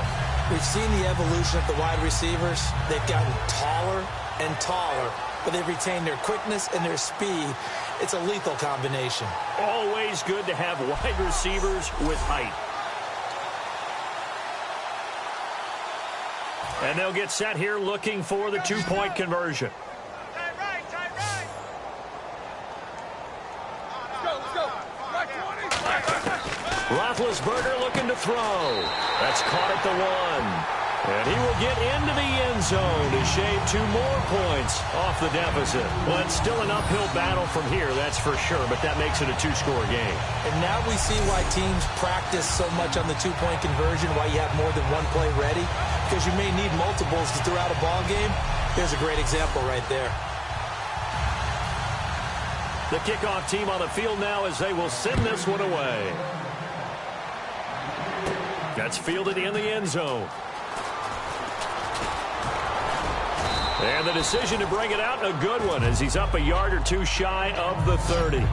We've seen the evolution of the wide receivers. They've gotten taller and taller, but they've retained their quickness and their speed. It's a lethal combination. Always good to have wide receivers with height. And they'll get set here looking for the two-point conversion. Roethlisberger looking to throw. That's caught at the 1. And he will get into the end zone to shave 2 more points off the deficit. Well, it's still an uphill battle from here, that's for sure, but that makes it a 2-score game. And now we see why teams practice so much on the two-point conversion, why you have more than one play ready, because you may need multiples throughout a ball game. Here's a great example right there. The kickoff team on the field now as they will send this one away. That's fielded in the end zone. And the decision to bring it out, a good one, as he's up a yard or 2 shy of the 30.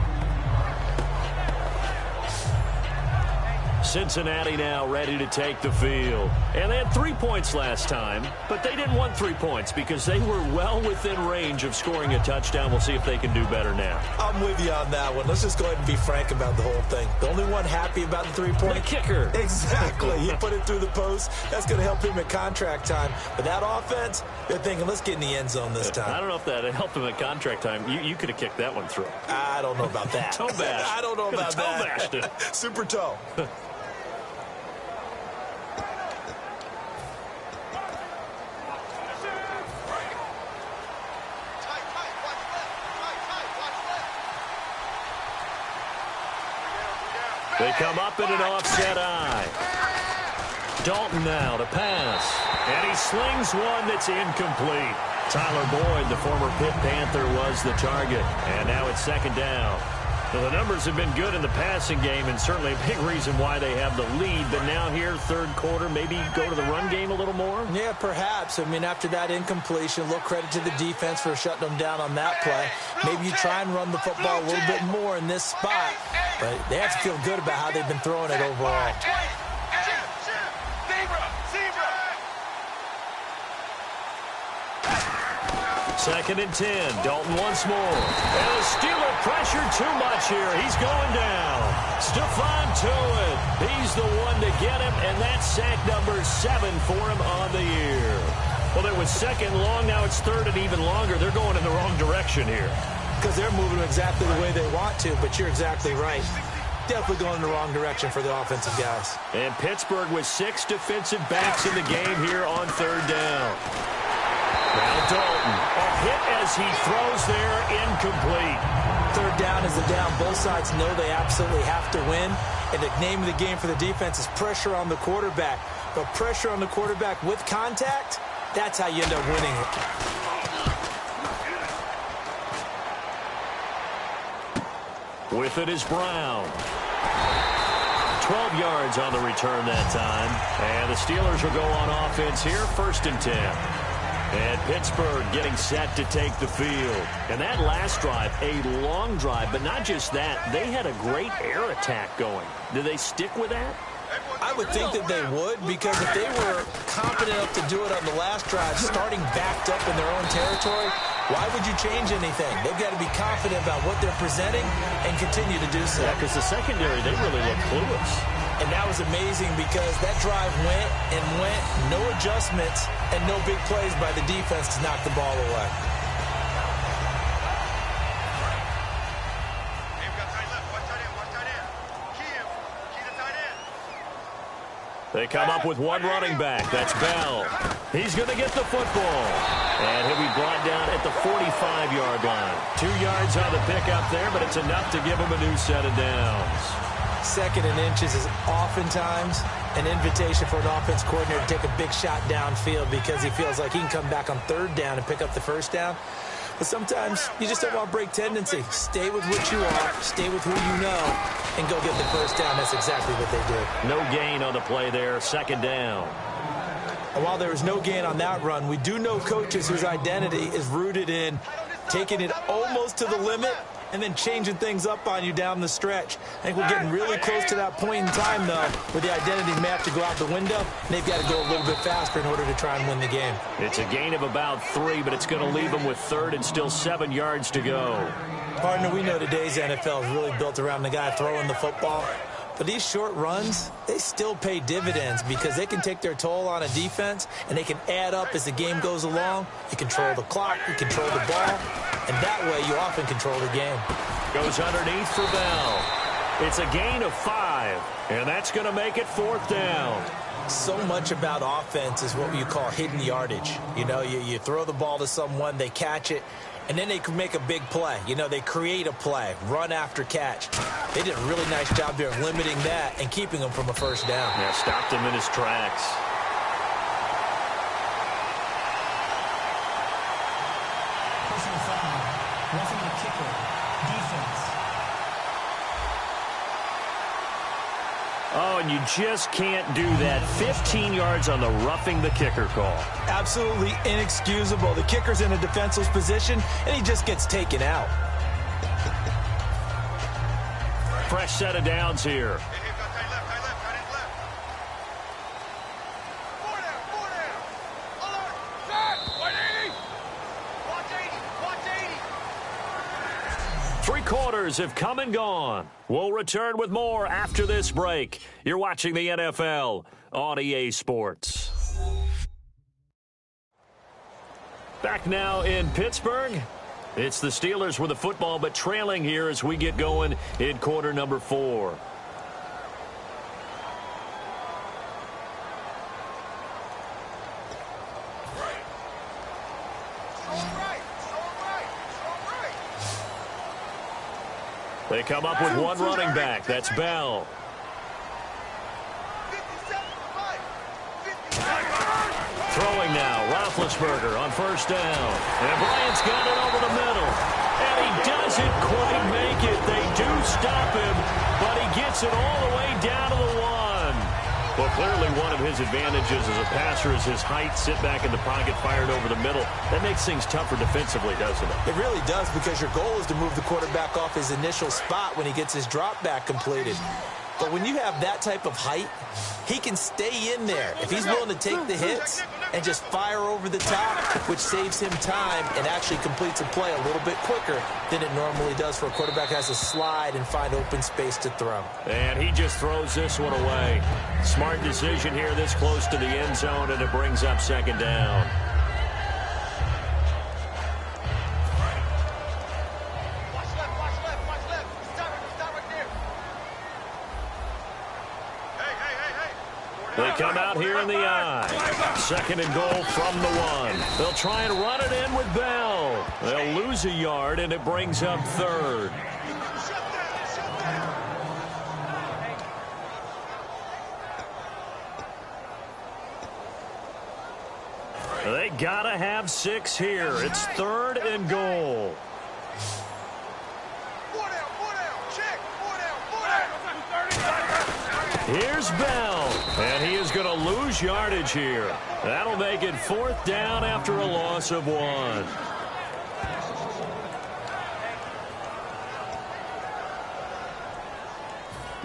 Cincinnati now ready to take the field. And they had 3 points last time, but they didn't want 3 points because they were well within range of scoring a touchdown. We'll see if they can do better now. I'm with you on that one. Let's just go ahead and be frank about the whole thing. The only one happy about the 3-point? The kicker. Exactly. He put it through the post. That's going to help him at contract time. But that offense, they're thinking, let's get in the end zone this time. I don't know if that helped him at contract time. You could have kicked that one through. I don't know about that. Toe bash. I don't know about that. Toe bashed it. Super toe. They come up in an offset eye. Dalton now to pass. And he slings one that's incomplete. Tyler Boyd, the former Pitt Panther, was the target. And now it's second down. Well, the numbers have been good in the passing game, and certainly a big reason why they have the lead. But now here, third quarter, maybe go to the run game a little more? Yeah, perhaps. I mean, after that incompletion, a little credit to the defense for shutting them down on that play. Maybe you try and run the football a little bit more in this spot. But they have to feel good about how they've been throwing it overall. Second and 10. Dalton once more. And the Steeler pressure too much here. He's going down. Stephon Tuitt. He's the one to get him, and that's sack number 7 for him on the year. Well, it was second long. Now it's third and even longer. They're going in the wrong direction here. Because they're moving exactly the way they want to, but you're exactly right. Definitely going in the wrong direction for the offensive guys. And Pittsburgh with 6 defensive backs in the game here on third down. Now Dalton, a hit as he throws there, incomplete. Third down is the down. Both sides know they absolutely have to win. And the name of the game for the defense is pressure on the quarterback. But pressure on the quarterback with contact, that's how you end up winning it. With it is Brown. 12 yards on the return that time. And the Steelers will go on offense here, first and 10. And Pittsburgh getting set to take the field. And that last drive, a long drive, but not just that. They had a great air attack going. Do they stick with that? I would think that they would, because if they were confident enough to do it on the last drive, starting backed up in their own territory, why would you change anything? They've got to be confident about what they're presenting and continue to do so. Yeah, because the secondary, they really look clueless. And that was amazing because that drive went and went, no adjustments, and no big plays by the defense to knock the ball away. They come up with one running back. That's Bell. He's going to get the football. And he'll be brought down at the 45-yard line. 2 yards on the pickup there, but it's enough to give him a new set of downs. Second and inches is oftentimes an invitation for an offense coordinator to take a big shot downfield because he feels like he can come back on third down and pick up the first down. But sometimes you just don't want to break tendency. Stay with what you are, stay with who you know, and go get the first down. That's exactly what they do. No gain on the play there, second down. And while there was no gain on that run, we do know coaches whose identity is rooted in taking it almost to the limit and then changing things up on you down the stretch. I think we're getting really close to that point in time, though, where the identity may have to go out the window, and they've got to go a little bit faster in order to try and win the game. It's a gain of about 3, but it's going to leave them with 3rd and still 7 yards to go. Partner, we know today's NFL is really built around the guy throwing the football. But these short runs, they still pay dividends because they can take their toll on a defense, and they can add up as the game goes along. You control the clock, you control the ball, and that way you often control the game. Goes underneath for Bell. It's a gain of 5, and that's going to make it 4th down. So much about offense is what you call hidden yardage. You know, you throw the ball to someone, they catch it, and then they can make a big play. You know, they create a play, run after catch. They did a really nice job there of limiting that and keeping him from a first down. Yeah, stopped him in his tracks. Personal foul. Roughing the kicker. Defense. Oh, and you just can't do that. 15 yards on the roughing the kicker call. Absolutely inexcusable. The kicker's in a defenseless position, and he just gets taken out. Fresh set of downs here. Three quarters have come and gone. We'll return with more after this break. You're watching the NFL on EA Sports. Back now in Pittsburgh. It's the Steelers with the football, but trailing here as we get going in quarter number 4. They come up with one running back. That's Bell. Throwing now, Roethlisberger on first down. And Bryant's got it over the middle. And he doesn't quite make it. They do stop him, but he gets it all the way down to the 1. Well, clearly one of his advantages as a passer is his height. Sit back in the pocket, fired over the middle. That makes things tougher defensively, doesn't it? It really does, because your goal is to move the quarterback off his initial spot when he gets his drop back completed. But when you have that type of height, he can stay in there if he's willing to take the hits and just fire over the top, which saves him time and actually completes a play a little bit quicker than it normally does for a quarterback who has to slide and find open space to throw. And he just throws this one away. Smart decision here this close to the end zone, and it brings up second down. They come out here in the I. Second and goal from the 1. They'll try and run it in with Bell. They'll lose a yard, and it brings up 3rd. They gotta have 6 here. It's 3rd and goal. Here's Bell, and he is going to lose yardage here. That'll make it 4th down after a loss of 1.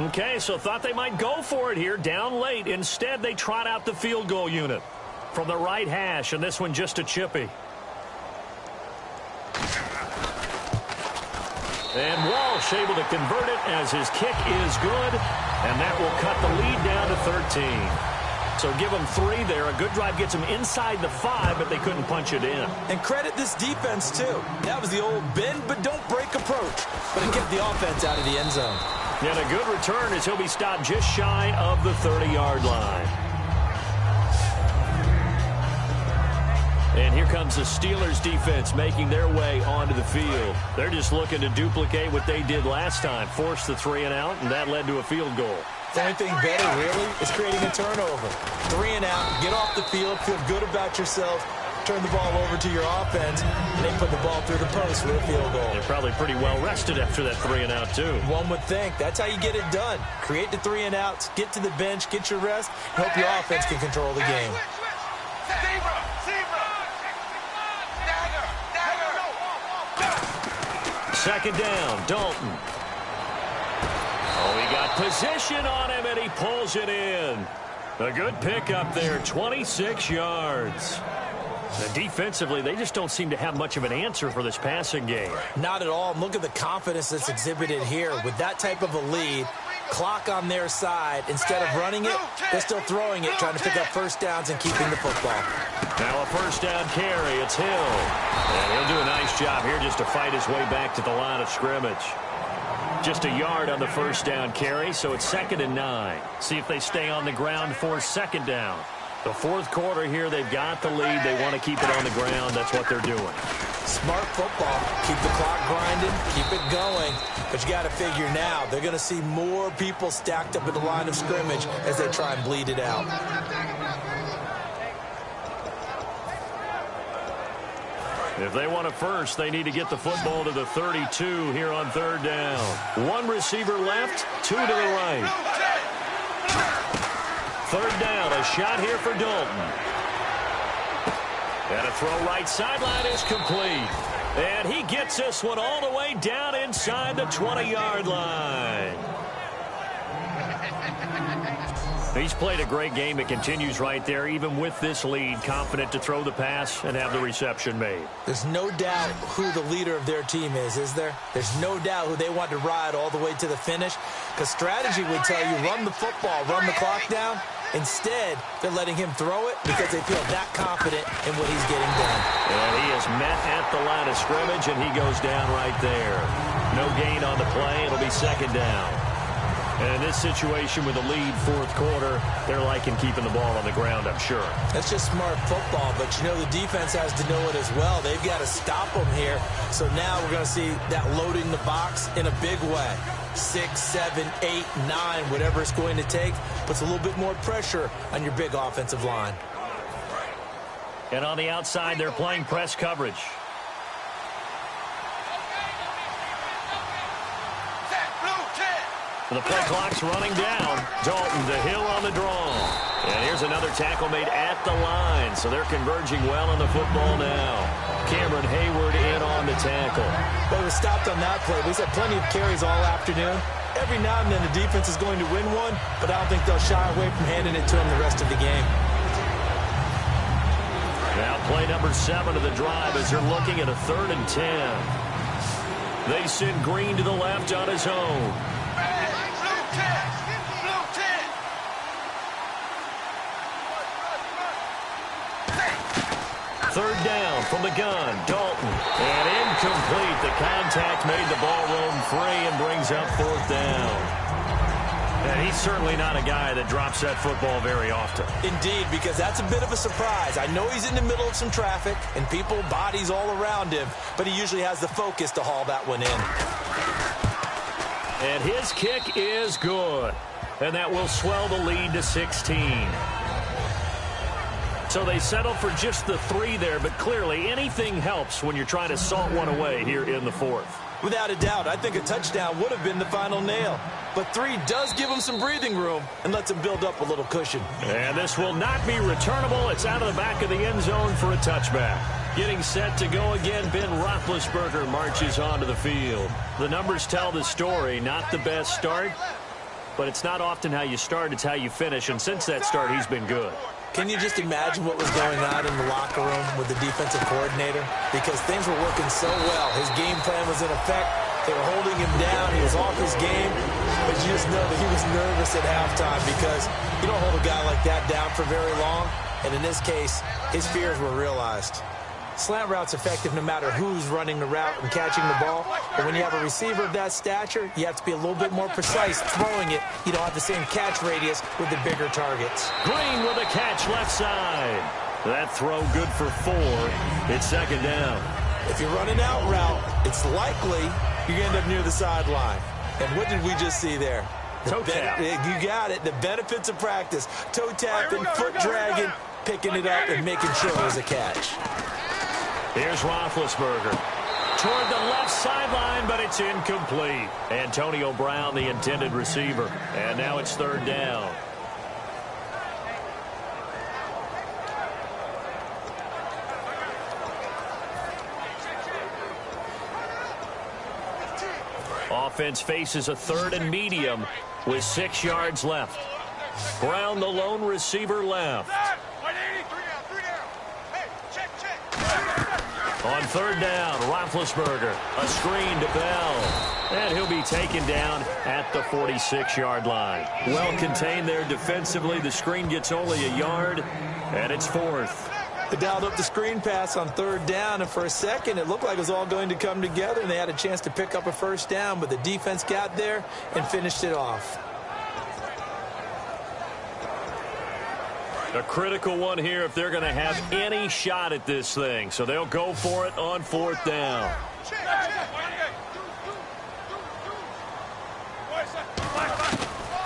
Okay, so thought they might go for it here, down late. Instead, they trot out the field goal unit from the right hash, and this one just a chippy. And Walsh able to convert it as his kick is good, and that will cut the lead down to 13. So give them 3 there. A good drive gets them inside the 5, but they couldn't punch it in. And credit this defense, too. That was the old bend but don't break approach, but it kept the offense out of the end zone. And a good return as he'll be stopped just shy of the 30-yard line. And here comes the Steelers defense making their way onto the field. They're just looking to duplicate what they did last time, force the 3 and out, and that led to a field goal. The only thing better, really, is creating a turnover. 3 and out, get off the field, feel good about yourself, turn the ball over to your offense, and they put the ball through the post with a field goal. They're probably pretty well rested after that 3 and out, too. One would think. That's how you get it done. Create the 3 and outs, get to the bench, get your rest, and hope your offense can control the game. second down, Dalton. Oh, he got position on him, and he pulls it in. A good pickup there, 26 yards. And defensively, they just don't seem to have much of an answer for this passing game. Not at all. Look at the confidence that's exhibited here. With that type of a lead, clock on their side, instead of running it, they're still throwing it, trying to pick up first downs and keeping the football. Now a first down carry. It's Hill. And he'll do a nice job here just to fight his way back to the line of scrimmage. Just a yard on the first down carry, so it's 2nd and 9. See if they stay on the ground for second down. The fourth quarter here, they've got the lead. They want to keep it on the ground. That's what they're doing. Smart football. Keep the clock grinding. Keep it going. But you got to figure now, they're going to see more people stacked up at the line of scrimmage as they try and bleed it out. If they want it first, they need to get the football to the 32 here on third down. One receiver left, two to the right. Third down, a shot here for Dalton. And a throw right sideline is complete. And he gets this one all the way down inside the 20-yard line. He's played a great game. It continues right there, even with this lead, confident to throw the pass and have the reception made. There's no doubt who the leader of their team is there? There's no doubt who they want to ride all the way to the finish, because strategy would tell you run the football, run the clock down. Instead, they're letting him throw it because they feel that confident in what he's getting done. And he is met at the line of scrimmage, and he goes down right there. No gain on the play. It'll be second down. And in this situation with the lead fourth quarter, they're liking keeping the ball on the ground, I'm sure. That's just smart football, but you know the defense has to know it as well. They've got to stop them here. So now we're going to see that loading the box in a big way. 6, 7, 8, 9, whatever it's going to take, puts a little bit more pressure on your big offensive line. And on the outside, they're playing press coverage. The play clock's running down. Dalton to Hill on the draw. And here's another tackle made at the line. So they're converging well on the football now. Cameron Hayward in on the tackle. But we stopped on that play. We've had plenty of carries all afternoon. Every now and then the defense is going to win one, but I don't think they'll shy away from handing it to them the rest of the game. Now play number 7 of the drive as they're looking at a 3rd and 10. They send Green to the left on his own. Third down from the gun, Dalton. And incomplete. The contact made the ball roam free and brings up 4th down. And he's certainly not a guy that drops that football very often. Indeed, because that's a bit of a surprise. I know he's in the middle of some traffic and people, bodies all around him, but he usually has the focus to haul that one in. And his kick is good. And that will swell the lead to 16. So they settle for just the 3 there, but clearly anything helps when you're trying to salt one away here in the 4th. Without a doubt, I think a touchdown would have been the final nail. But 3 does give them some breathing room and lets them build up a little cushion. And this will not be returnable. It's out of the back of the end zone for a touchback. Getting set to go again, Ben Roethlisberger marches onto the field. The numbers tell the story, not the best start, but it's not often how you start, it's how you finish. And since that start, he's been good. Can you just imagine what was going on in the locker room with the defensive coordinator? Because things were working so well. His game plan was in effect. They were holding him down. He was off his game. But you just know that he was nervous at halftime because you don't hold a guy like that down for very long. And in this case, his fears were realized. Slant route's effective no matter who's running the route and catching the ball. But when you have a receiver of that stature, you have to be a little bit more precise throwing it. You don't have the same catch radius with the bigger targets. Green with a catch left side. That throw good for 4. It's second down. If you're running out route, it's likely you're going to end up near the sideline. And what did we just see there? Toe tap. You got it. The benefits of practice. Toe tapping, foot dragging, picking it up, and making sure it was a catch. Here's Roethlisberger. Toward the left sideline, but it's incomplete. Antonio Brown, the intended receiver. And now it's third down. Offense faces a 3rd and medium with 6 yards left. Brown, the lone receiver, left. On 3rd down, Roethlisberger, a screen to Bell. And he'll be taken down at the 46-yard line. Well contained there defensively. The screen gets only a yard, and it's 4th. They dialed up the screen pass on 3rd down, and for a second it looked like it was all going to come together, and they had a chance to pick up a 1st down, but the defense got there and finished it off. A critical one here if they're going to have any shot at this thing. So they'll go for it on 4th down.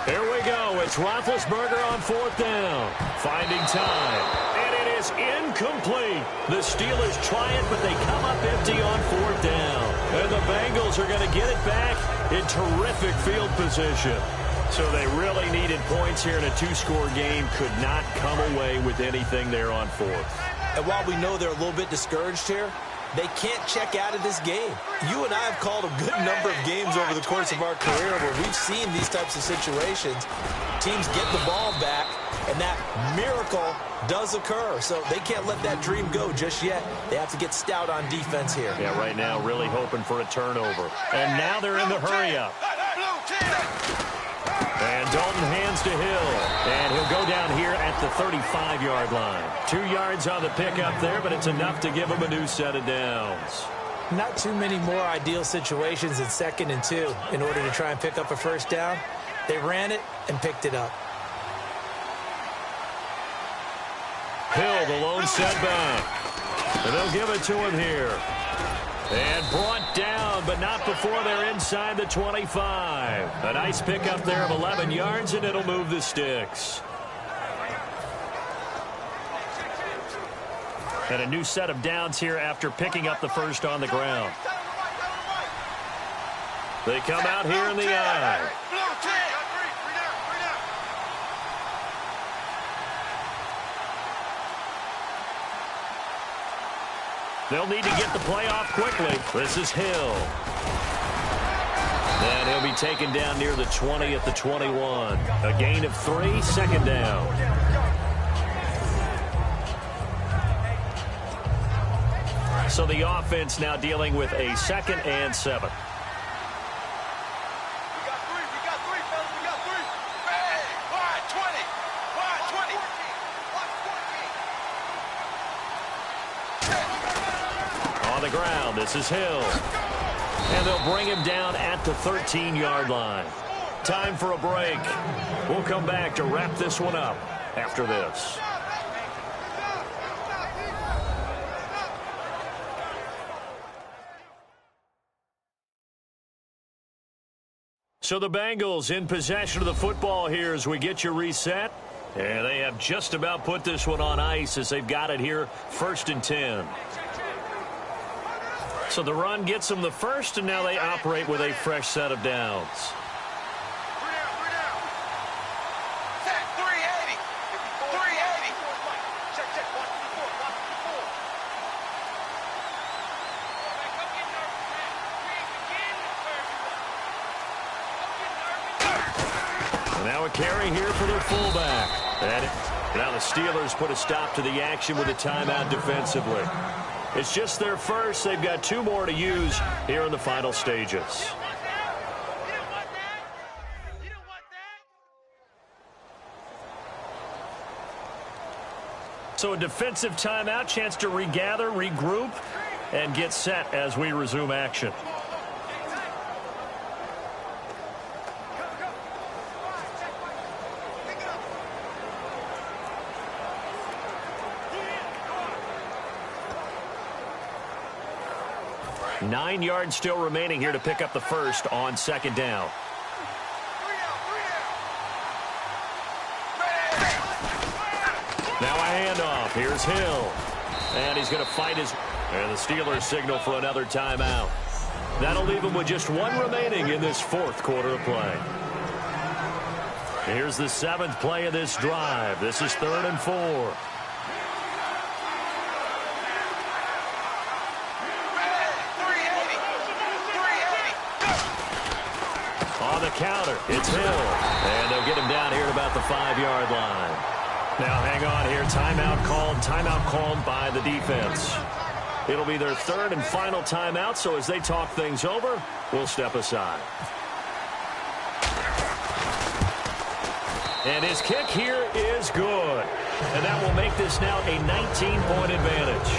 Here we go. It's Roethlisberger on 4th down. Finding time. And it is incomplete. The Steelers try it, but they come up empty on 4th down. And the Bengals are going to get it back in terrific field position. So they really needed points here in a 2-score game. Could not come away with anything there on 4th. And while we know they're a little bit discouraged here, they can't check out of this game. You and I have called a good number of games over the course of our career where we've seen these types of situations. Teams get the ball back, and that miracle does occur. So they can't let that dream go just yet. They have to get stout on defense here. Yeah, right now really hoping for a turnover. And now they're in the hurry-up. And Dalton hands to Hill. And he'll go down here at the 35-yard line. 2 yards on the pickup there, but it's enough to give him a new set of downs. Not too many more ideal situations in 2nd and 2 in order to try and pick up a 1st down. They ran it and picked it up. Hill, the lone setback. And they'll give it to him here. And brought down, but not before they're inside the 25. A nice pickup there of 11 yards, and it'll move the sticks. And a new set of downs here after picking up the 1st on the ground. They come out here in the eye. They'll need to get the play off quickly. This is Hill. And he'll be taken down near the 20 at the 21. A gain of 3, 2nd down. So the offense now dealing with a 2nd and 7. On the ground, this is Hill. And they'll bring him down at the 13-yard line. Time for a break. We'll come back to wrap this one up after this. So the Bengals in possession of the football here as we get you reset. And they have just about put this one on ice as they've got it here, 1st and 10. So the run gets them the 1st, and now they operate with a fresh set of downs. Now a carry here for their fullback. And now the Steelers put a stop to the action with a timeout defensively. It's just their 1st. They've got 2 more to use here in the final stages. So a defensive timeout, chance to regather, regroup, and get set as we resume action. Nine yards still remaining here to pick up the 1st on 2nd down. Now a handoff. Here's Hill. And he's going to fight his... And the Steelers signal for another timeout. That'll leave him with just 1 remaining in this 4th quarter of play. Here's the 7th play of this drive. This is 3rd and 4. on the counter. It's Hill. And they'll get him down here at about the 5-yard line. Now hang on here. Timeout called by the defense. It'll be their third and final timeout, so as they talk things over, we'll step aside. And his kick here is good. And that will make this now a 19-point advantage.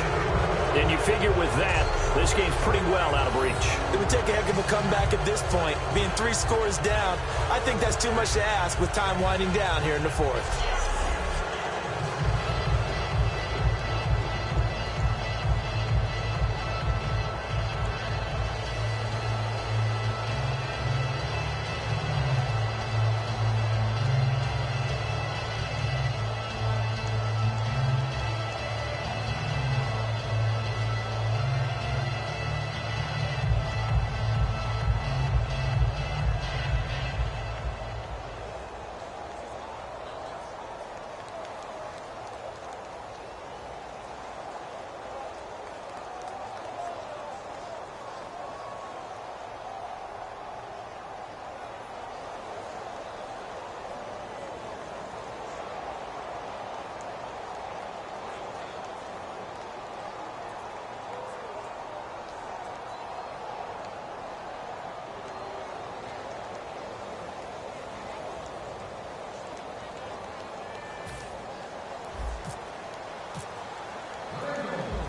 And you figure with that, this game's pretty well out of reach. It would take a heck of a comeback at this point. Being 3 scores down, I think that's too much to ask with time winding down here in the fourth.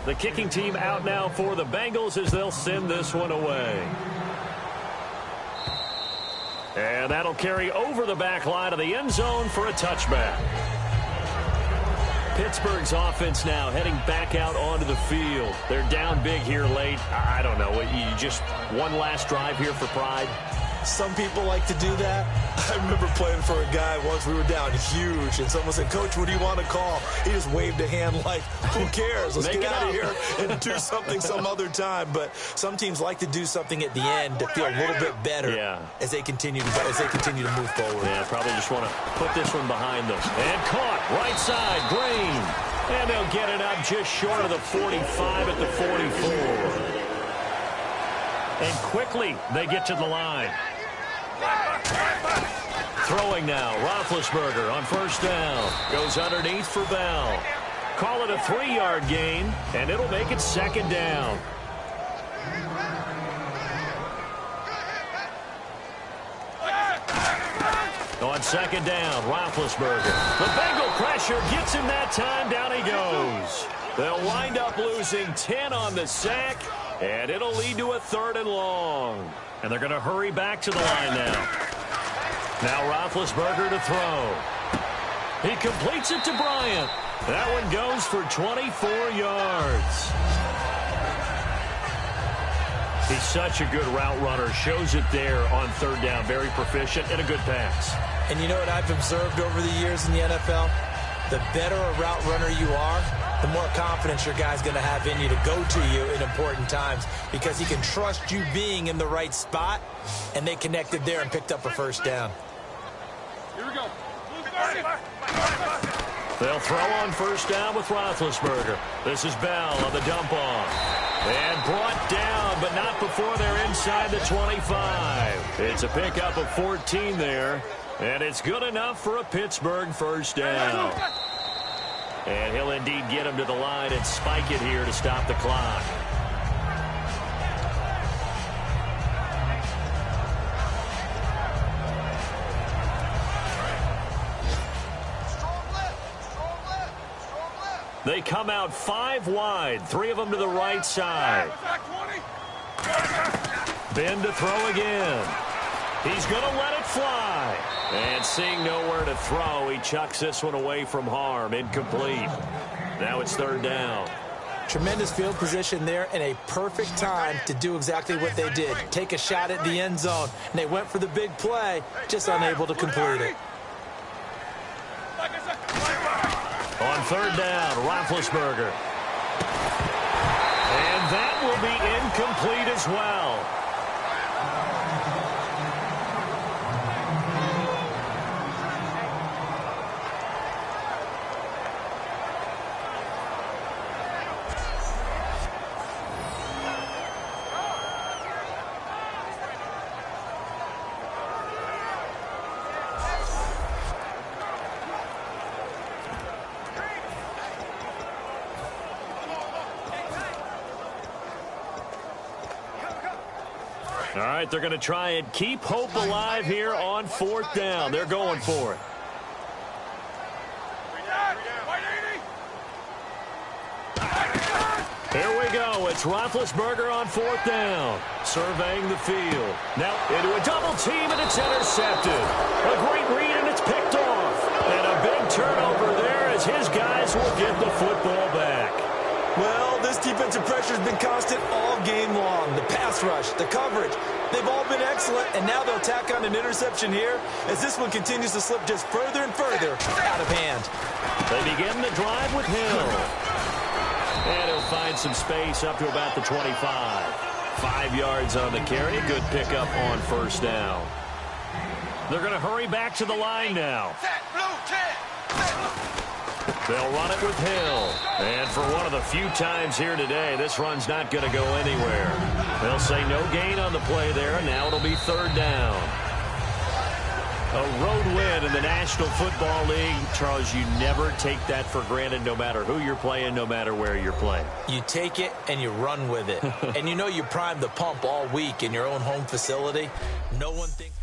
The kicking team out now for the Bengals as they'll send this one away. And that'll carry over the back line of the end zone for a touchback. Pittsburgh's offense now heading back out onto the field. They're down big here late. I don't know. You just one last drive here for pride? Some people like to do that. I remember playing for a guy once. We were down huge, and someone said, "Coach, what do you want to call?" He just waved a hand like, "Who cares? Let's get out of here and do something some other time." But some teams like to do something at the end to feel a little bit better as they continue to move forward. Yeah, probably just want to put this one behind them. And caught right side, Green, and they'll get it up just short of the 45 at the 44. And quickly they get to the line. Throwing now, Roethlisberger on first down. Goes underneath for Bell. Call it a 3-yard gain, and it'll make it second down. On second down, Roethlisberger. The Bengal pressure gets him that time. Down he goes. They'll wind up losing 10 on the sack, and it'll lead to a 3rd and long. And they're going to hurry back to the line now. Now Roethlisberger to throw. He completes it to Bryant. That one goes for 24 yards. He's such a good route runner. Shows it there on 3rd down. Very proficient and a good pass. And you know what I've observed over the years in the NFL? The better a route runner you are, the more confidence your guy's going to have in you to go to you in important times because he can trust you being in the right spot, and they connected there and picked up a first down. Here we go. They'll throw on first down with Roethlisberger. This is Bell on the dump off. And brought down, but not before they're inside the 25. It's a pickup of 14 there, and it's good enough for a Pittsburgh first down. And he'll indeed get him to the line and spike it here to stop the clock. They come out 5 wide, 3 of them to the right side. Ben to throw again. He's going to let it fly. And seeing nowhere to throw, he chucks this one away from harm. Incomplete. Now it's 3rd down. Tremendous field position there and a perfect time to do exactly what they did. Take a shot at the end zone. And they went for the big play, just unable to complete it. On 3rd down, Roethlisberger. And that will be incomplete as well. All right, they're going to try and keep hope alive here on 4th down. They're going for it. Here we go. It's Roethlisberger on 4th down. Surveying the field. Now into a double team, and it's intercepted. A great read, and it's picked off. And a big turnover there as his guys will get the football back. Well, this defensive pressure has been constant all game long. The pass rush, the coverage, they've all been excellent, and now they'll tack on an interception here as this one continues to slip just further and further out of hand. They begin the drive with Hill. And he'll find some space up to about the 25. 5 yards on the carry. Good pickup on 1st down. They're going to hurry back to the line now. They'll run it with Hill. And for one of the few times here today, this run's not going to go anywhere. They'll say no gain on the play there. Now it'll be 3rd down. A road win in the National Football League. Charles, you never take that for granted no matter who you're playing, no matter where you're playing. You take it and you run with it. And you know you primed the pump all week in your own home facility. No one thinks...